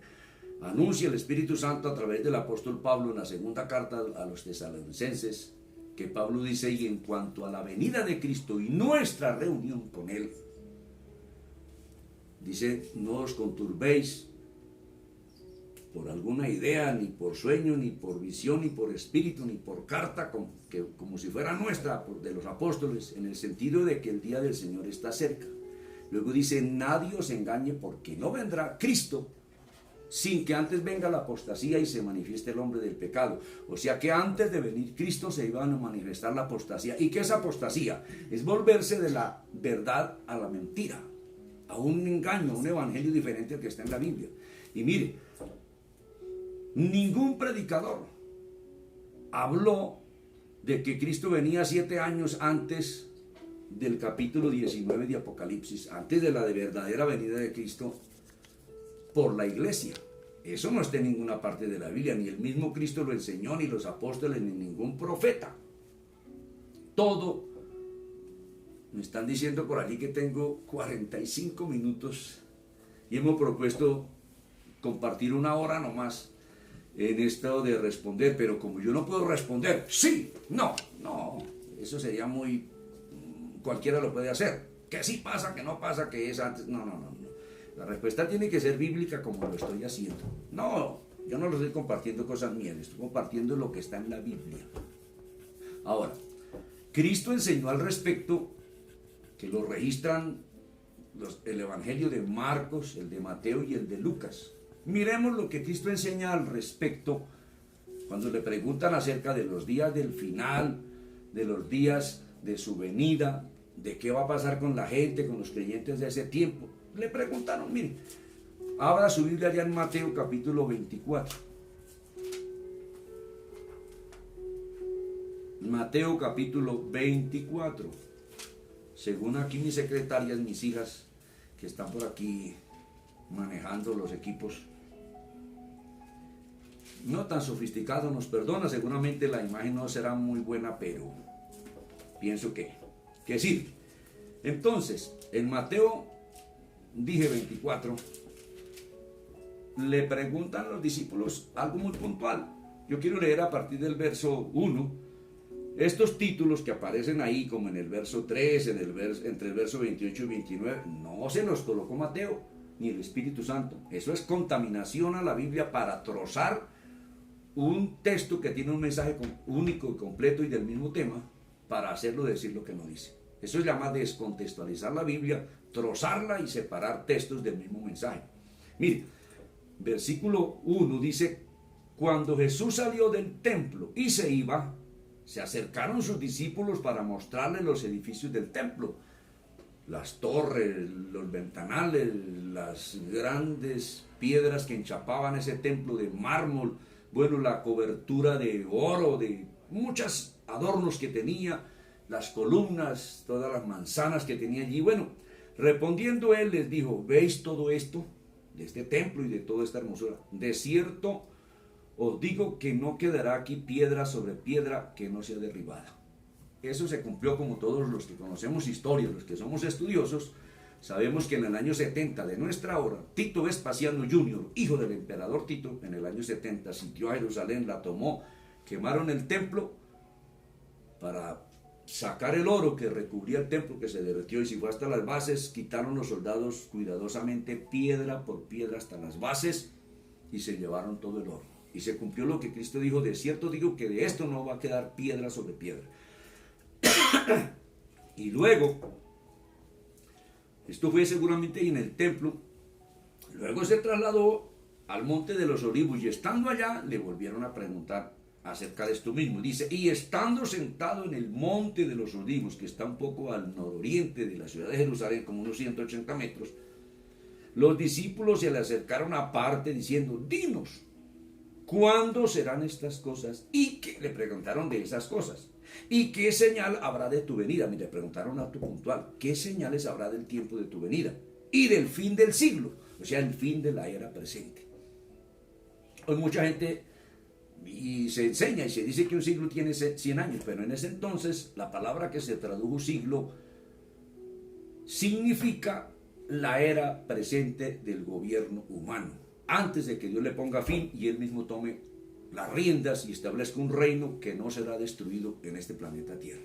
anuncia el Espíritu Santo a través del apóstol Pablo en la segunda carta a los tesalonicenses, que Pablo dice, y en cuanto a la venida de Cristo y nuestra reunión con Él, dice, no os conturbéis por alguna idea, ni por sueño, ni por visión, ni por espíritu, ni por carta, como si fuera nuestra, de los apóstoles, en el sentido de que el día del Señor está cerca. Luego dice, nadie os engañe, porque no vendrá Cristo sin que antes venga la apostasía y se manifieste el hombre del pecado. O sea que antes de venir Cristo se iba a manifestar la apostasía. ¿Y qué es apostasía? Es volverse de la verdad a la mentira, a un engaño, a un evangelio diferente al que está en la Biblia. Y mire, ningún predicador habló de que Cristo venía 7 años antes del capítulo 19 de Apocalipsis, antes de la verdadera venida de Cristo por la iglesia. Eso no está en ninguna parte de la Biblia, ni el mismo Cristo lo enseñó, ni los apóstoles, ni ningún profeta. Todo, me están diciendo por allí que tengo 45 minutos y hemos propuesto compartir una hora nomás en esto de responder, pero como yo no puedo responder, sí, no, eso sería muy, cualquiera lo puede hacer, que sí pasa, que no pasa, que es antes, no. La respuesta tiene que ser bíblica como lo estoy haciendo. No, yo no lo estoy compartiendo cosas mías, estoy compartiendo lo que está en la Biblia. Ahora, Cristo enseñó al respecto, que lo registran el Evangelio de Marcos, el de Mateo y el de Lucas. Miremos lo que Cristo enseña al respecto cuando le preguntan acerca de los días del final, de los días de su venida, de qué va a pasar con la gente, con los creyentes de ese tiempo. Le preguntaron, miren, abra su Biblia allá en Mateo capítulo 24. Mateo capítulo 24. Según aquí mis secretarias, mis hijas, que están por aquí manejando los equipos, no tan sofisticado, nos perdona, seguramente la imagen no será muy buena, pero pienso que sí. Entonces, en Mateo, dije 24, le preguntan los discípulos algo muy puntual. Yo quiero leer a partir del verso 1, estos títulos que aparecen ahí, como en el verso 3, entre el verso 28 y 29, no se los colocó Mateo, ni el Espíritu Santo. Eso es contaminación a la Biblia para trozar un texto que tiene un mensaje único y completo y del mismo tema, para hacerlo decir lo que no dice. Eso se llama descontextualizar la Biblia, trozarla y separar textos del mismo mensaje. Mire, versículo 1 dice, cuando Jesús salió del templo y se iba, se acercaron sus discípulos para mostrarle los edificios del templo, las torres, los ventanales, las grandes piedras que enchapaban ese templo de mármol, bueno, la cobertura de oro, de muchos adornos que tenía, las columnas, todas las manzanas que tenía allí. Bueno, respondiendo él les dijo, ¿veis todo esto de este templo y de toda esta hermosura? De cierto os digo que no quedará aquí piedra sobre piedra que no sea derribada. Eso se cumplió, como todos los que conocemos historia, los que somos estudiosos, sabemos que en el año 70 de nuestra hora, Tito Vespasiano Jr., hijo del emperador Tito, en el año 70 sitió a Jerusalén, la tomó, quemaron el templo para sacar el oro que recubría el templo, que se derritió y se fue hasta las bases. Quitaron los soldados cuidadosamente piedra por piedra hasta las bases y se llevaron todo el oro. Y se cumplió lo que Cristo dijo, de cierto digo que de esto no va a quedar piedra sobre piedra. Y luego, esto fue seguramente en el templo, luego se trasladó al monte de los olivos y estando allá le volvieron a preguntar acerca de esto mismo. Dice, y estando sentado en el monte de los olivos, que está un poco al nororiente de la ciudad de Jerusalén, como unos 180 metros, los discípulos se le acercaron aparte diciendo, dinos, ¿cuándo serán estas cosas? Y que le preguntaron de esas cosas. ¿Y qué señal habrá de tu venida? Me le preguntaron a tu puntual, ¿qué señales habrá del tiempo de tu venida? Y del fin del siglo, o sea, el fin de la era presente. Hoy mucha gente y se enseña y se dice que un siglo tiene 100 años, pero en ese entonces la palabra que se tradujo siglo significa la era presente del gobierno humano, antes de que Dios le ponga fin y él mismo tome las riendas y establezca un reino que no será destruido en este planeta Tierra.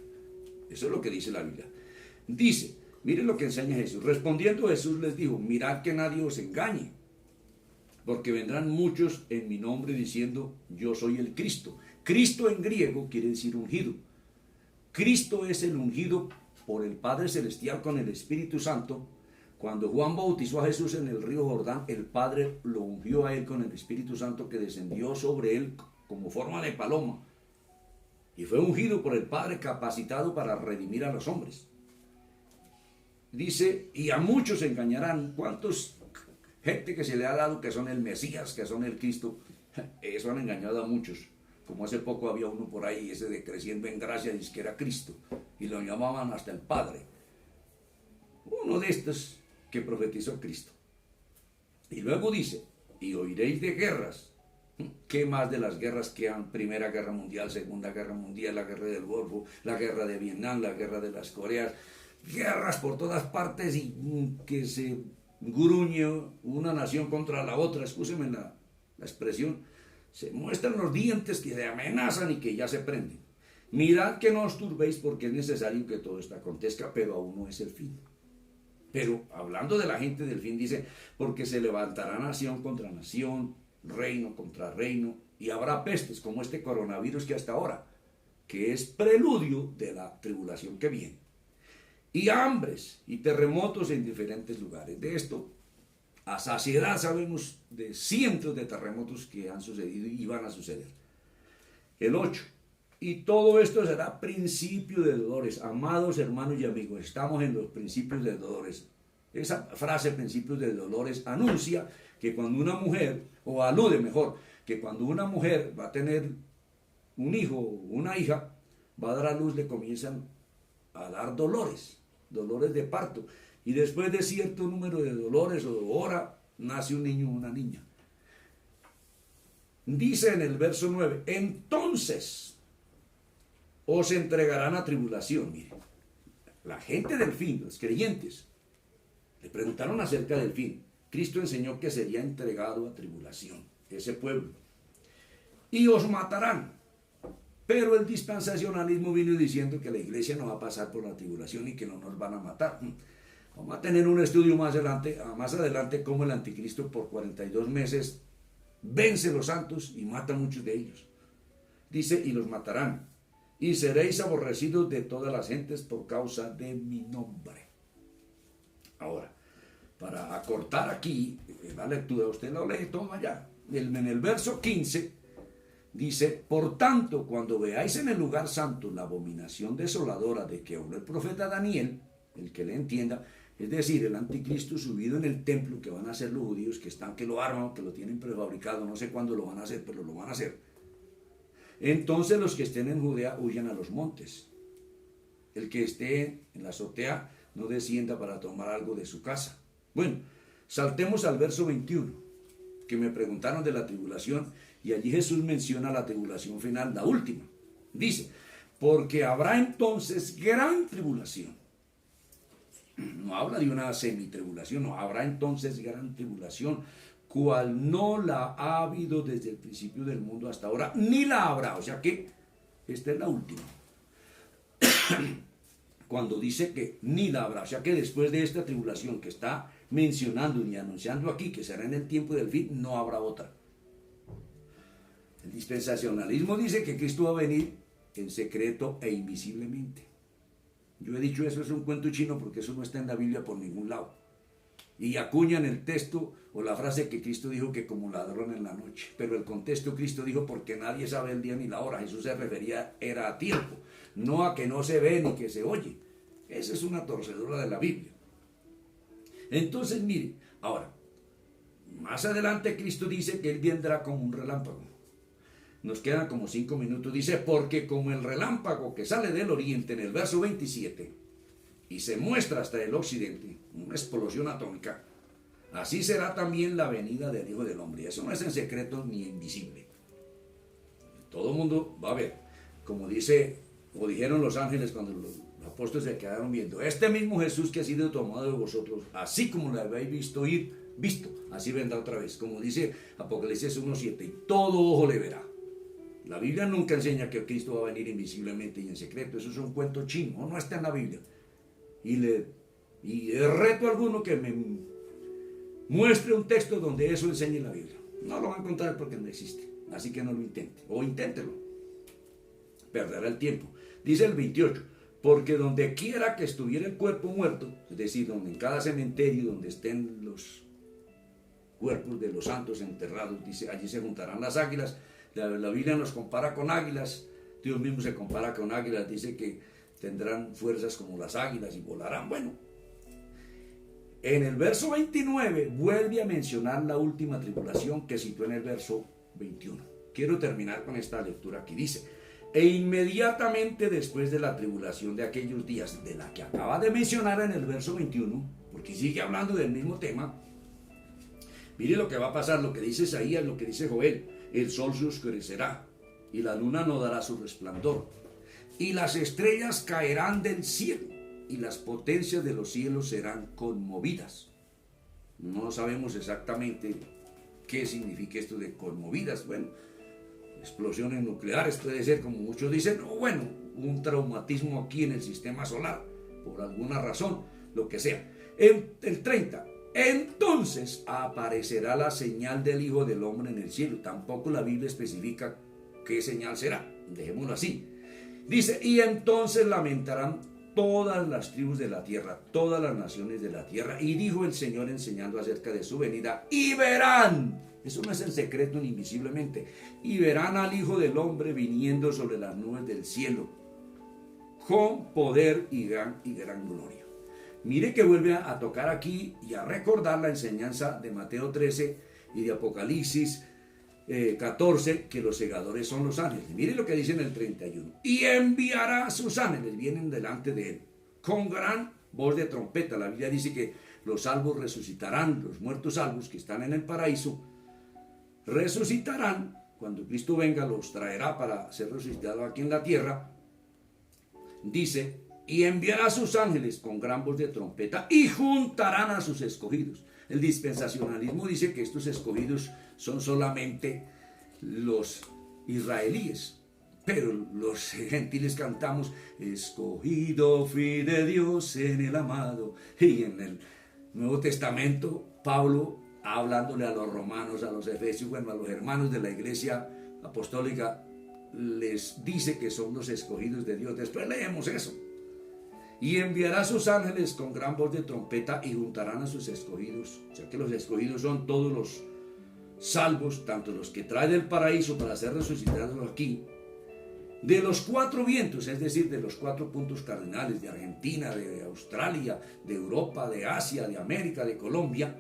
Eso es lo que dice la Biblia. Dice, miren lo que enseña Jesús. Respondiendo Jesús les dijo, mirad que nadie os engañe, porque vendrán muchos en mi nombre diciendo, yo soy el Cristo. Cristo en griego quiere decir ungido. Cristo es el ungido por el Padre Celestial con el Espíritu Santo. Cuando Juan bautizó a Jesús en el río Jordán, el Padre lo ungió a él con el Espíritu Santo que descendió sobre él como forma de paloma. Y fue ungido por el Padre, capacitado para redimir a los hombres. Dice, y a muchos engañarán. ¿Cuántos gente que se le ha dado que son el Mesías, que son el Cristo? Eso han engañado a muchos. Como hace poco había uno por ahí, ese de creciendo en gracia, dice que era Cristo. Y lo llamaban hasta el Padre. de estos que profetizó Cristo. Y luego dice, y oiréis de guerras. ¿Qué más de las guerras que han? Primera Guerra Mundial, Segunda Guerra Mundial, la Guerra del Golfo, la Guerra de Vietnam, la Guerra de las Coreas, guerras por todas partes y que se gruñe una nación contra la otra, escúcheme la expresión, se muestran los dientes que se amenazan y que ya se prenden. Mirad que no os turbéis porque es necesario que todo esto acontezca, pero aún no es el fin. Pero hablando de la gente del fin dice, porque se levantará nación contra nación, reino contra reino, y habrá pestes como este coronavirus que hasta ahora, que es preludio de la tribulación que viene, y hambres y terremotos en diferentes lugares. De esto, a saciedad sabemos de cientos de terremotos que han sucedido y van a suceder. El 8. Y todo esto será principio de dolores. Amados hermanos y amigos, estamos en los principios de dolores. Esa frase, principios de dolores, anuncia que cuando una mujer, o alude mejor, que cuando una mujer va a tener un hijo o una hija, va a dar a luz, le comienzan a dar dolores de parto. Y después de cierto número de dolores o de hora, nace un niño o una niña. Dice en el verso 9, entonces os entregarán a tribulación. Mire, la gente del fin, los creyentes, le preguntaron acerca del fin. Cristo enseñó que sería entregado a tribulación, ese pueblo. Y os matarán. Pero el dispensacionalismo vino diciendo que la iglesia no va a pasar por la tribulación y que no nos van a matar. Vamos a tener un estudio más adelante cómo el anticristo por 42 meses vence a los santos y mata a muchos de ellos. Dice, y los matarán. Y seréis aborrecidos de todas las gentes por causa de mi nombre. Ahora, para acortar aquí la lectura, usted lo lee todo allá. En el verso 15 dice, por tanto, cuando veáis en el lugar santo la abominación desoladora de que habló el profeta Daniel, el que le entienda, es decir, el anticristo subido en el templo que van a hacer los judíos, que están, que lo arman, que lo tienen prefabricado, no sé cuándo lo van a hacer, pero lo van a hacer. Entonces los que estén en Judea huyan a los montes. El que esté en la azotea no descienda para tomar algo de su casa. Bueno, saltemos al verso 21, que me preguntaron de la tribulación, y allí Jesús menciona la tribulación final, la última. Dice, porque habrá entonces gran tribulación. No habla de una semitribulación, no, habrá entonces gran tribulación, cual no la ha habido desde el principio del mundo hasta ahora, ni la habrá. O sea que esta es la última. Cuando dice que ni la habrá, o sea que después de esta tribulación que está mencionando y anunciando aquí, que será en el tiempo del fin, no habrá otra. El dispensacionalismo dice que Cristo va a venir en secreto e invisiblemente. Yo he dicho eso es un cuento chino porque eso no está en la Biblia por ningún lado. Y acuñan el texto o la frase que Cristo dijo que como ladrón en la noche. Pero el contexto Cristo dijo porque nadie sabe el día ni la hora. Jesús se refería, era a tiempo, no a que no se ve ni que se oye. Esa es una torcedura de la Biblia. Entonces mire, ahora, más adelante Cristo dice que Él vendrá como un relámpago. Nos quedan como 5 minutos. Dice, porque como el relámpago que sale del oriente en el verso 27 y se muestra hasta el occidente, una explosión atómica, así será también la venida del Hijo del Hombre. Eso no es en secreto ni invisible. Todo el mundo va a ver, como dice, o dijeron los ángeles cuando los apóstoles se quedaron viendo, este mismo Jesús que ha sido tomado de vosotros, así como lo habéis visto ir, así vendrá otra vez, como dice Apocalipsis 1:7, y todo ojo le verá. La Biblia nunca enseña que Cristo va a venir invisiblemente y en secreto. Eso es un cuento chino, no está en la Biblia. Y reto a alguno que me muestre un texto donde eso enseñe la Biblia. No lo va a encontrar porque no existe. Así que no lo intente. O inténtelo. Perderá el tiempo. Dice el 28. Porque donde quiera que estuviera el cuerpo muerto, es decir, donde en cada cementerio donde estén los cuerpos de los santos enterrados, dice, allí se juntarán las águilas. La Biblia nos compara con águilas, Dios mismo se compara con águilas, dice que tendrán fuerzas como las águilas y volarán. Bueno, en el verso 29 vuelve a mencionar la última tribulación que citó en el verso 21. Quiero terminar con esta lectura aquí, dice, e inmediatamente después de la tribulación de aquellos días, de la que acaba de mencionar en el verso 21, porque sigue hablando del mismo tema. Mire lo que va a pasar, lo que dice Isaías, lo que dice Joel. El sol se oscurecerá y la luna no dará su resplandor. Y las estrellas caerán del cielo y las potencias de los cielos serán conmovidas. No sabemos exactamente qué significa esto de conmovidas. Bueno, explosiones nucleares puede ser, como muchos dicen, o bueno, un traumatismo aquí en el sistema solar, por alguna razón, lo que sea. En el 30, entonces aparecerá la señal del Hijo del Hombre en el cielo. Tampoco la Biblia especifica qué señal será, dejémoslo así. Dice, y entonces lamentarán todas las tribus de la tierra, todas las naciones de la tierra. Y dijo el Señor enseñando acerca de su venida, y verán, eso no es el secreto ni invisiblemente, y verán al Hijo del Hombre viniendo sobre las nubes del cielo, con poder y gran gloria. Mire que vuelve a tocar aquí y a recordar la enseñanza de Mateo 13 y de Apocalipsis 14, que los segadores son los ángeles. Mire lo que dice en el 31. Y enviará a sus ángeles, vienen delante de él, con gran voz de trompeta. La Biblia dice que los salvos resucitarán, los muertos salvos que están en el paraíso, resucitarán. Cuando Cristo venga, los traerá para ser resucitados aquí en la tierra. Dice, y enviará a sus ángeles con gran voz de trompeta y juntarán a sus escogidos. El dispensacionalismo dice que estos escogidos son solamente los israelíes, pero los gentiles cantamos, escogido fui de Dios en el amado. Y en el Nuevo Testamento, Pablo, hablándole a los romanos, a los efesios, bueno, a los hermanos de la iglesia apostólica, les dice que son los escogidos de Dios. Después leemos eso. Y enviará a sus ángeles con gran voz de trompeta y juntarán a sus escogidos. O sea que los escogidos son todos los salvos, tanto los que trae del paraíso para ser resucitados aquí, de los cuatro vientos, es decir, de los 4 puntos cardinales, de Argentina, de Australia, de Europa, de Asia, de América, de Colombia,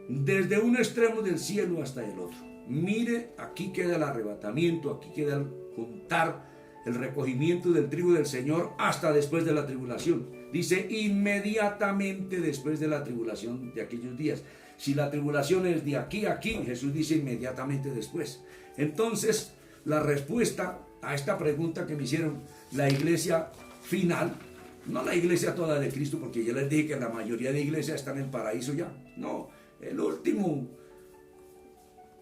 desde un extremo del cielo hasta el otro. Mire, aquí queda el arrebatamiento, aquí queda el juntar, el recogimiento del trigo del Señor hasta después de la tribulación. Dice inmediatamente después de la tribulación de aquellos días. Si la tribulación es de aquí a aquí, Jesús dice inmediatamente después. Entonces, la respuesta a esta pregunta que me hicieron, la iglesia final, no la iglesia toda de Cristo, porque ya les dije que la mayoría de iglesias están en el paraíso ya. No,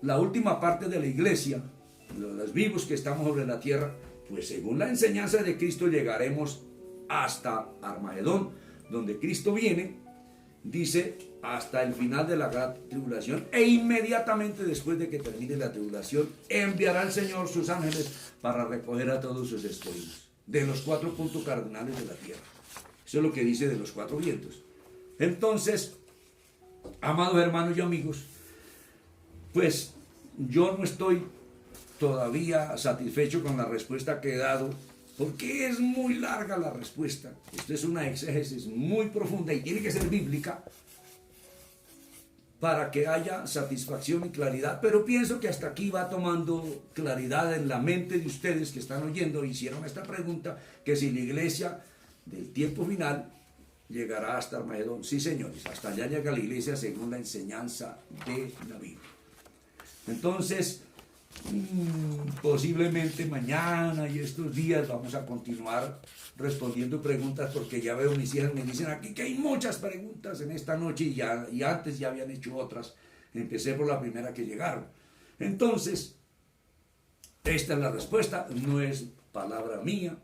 la última parte de la iglesia, los vivos que estamos sobre la tierra, pues según la enseñanza de Cristo llegaremos hasta Armagedón, donde Cristo viene, dice, hasta el final de la gran tribulación, e inmediatamente después de que termine la tribulación, enviará el Señor sus ángeles para recoger a todos sus escogidos, de los 4 puntos cardinales de la tierra. Eso es lo que dice de los 4 vientos. Entonces, amados hermanos y amigos, pues yo no estoy todavía satisfecho con la respuesta que he dado, porque es muy larga la respuesta. Esto es una exégesis muy profunda y tiene que ser bíblica para que haya satisfacción y claridad, pero pienso que hasta aquí va tomando claridad en la mente de ustedes que están oyendo, hicieron esta pregunta, que si la iglesia del tiempo final llegará hasta Armagedón. Sí, señores, hasta allá llega la iglesia según la enseñanza de la Biblia. Entonces, posiblemente mañana y estos días vamos a continuar respondiendo preguntas, porque ya veo mis hijas me dicen aquí que hay muchas preguntas en esta noche y antes ya habían hecho otras. Empecé por la primera que llegaron. Entonces, esta es la respuesta. No es palabra mía,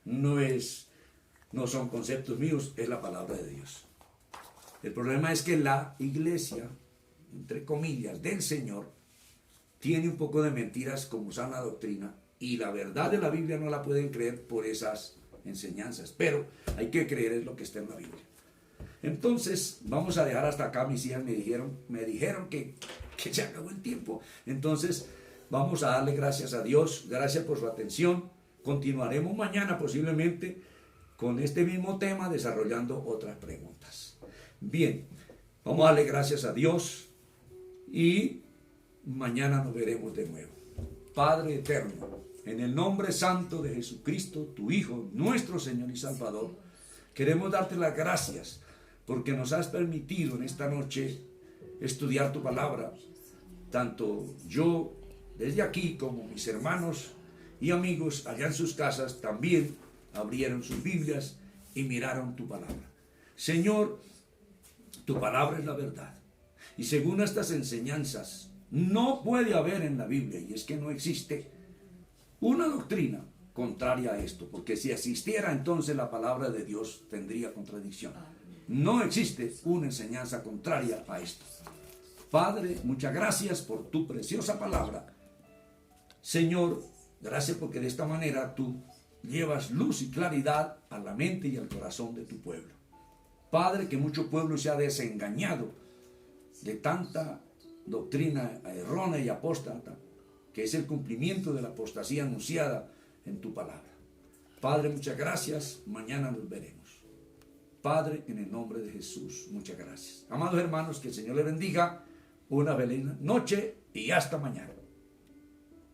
no son conceptos míos, es la palabra de Dios. El problema es que la iglesia, entre comillas, del Señor, tiene un poco de mentiras como sana doctrina, y la verdad de la Biblia no la pueden creer por esas enseñanzas, pero hay que creer en lo que está en la Biblia. Entonces vamos a dejar hasta acá. Mis hijas me dijeron que se acabó el tiempo. Entonces vamos a darle gracias a Dios, gracias por su atención. Continuaremos mañana posiblemente con este mismo tema, desarrollando otras preguntas. Bien, vamos a darle gracias a Dios y mañana nos veremos de nuevo. Padre eterno, en el nombre santo de Jesucristo, tu Hijo, nuestro Señor y Salvador, queremos darte las gracias porque nos has permitido en esta noche estudiar tu palabra. Tanto yo desde aquí como mis hermanos y amigos allá en sus casas también abrieron sus Biblias y miraron tu palabra. Señor, tu palabra es la verdad. Y según estas enseñanzas, no puede haber en la Biblia, y es que no existe una doctrina contraria a esto, porque si existiera entonces la palabra de Dios tendría contradicción. No existe una enseñanza contraria a esto. Padre, muchas gracias por tu preciosa palabra. Señor, gracias porque de esta manera tú llevas luz y claridad a la mente y al corazón de tu pueblo. Padre, que mucho pueblo se ha desengañado de tanta doctrina errónea y apóstata, que es el cumplimiento de la apostasía anunciada en tu palabra. Padre, muchas gracias. Mañana nos veremos. Padre, en el nombre de Jesús, muchas gracias. Amados hermanos, que el Señor les bendiga. Una feliz noche y hasta mañana.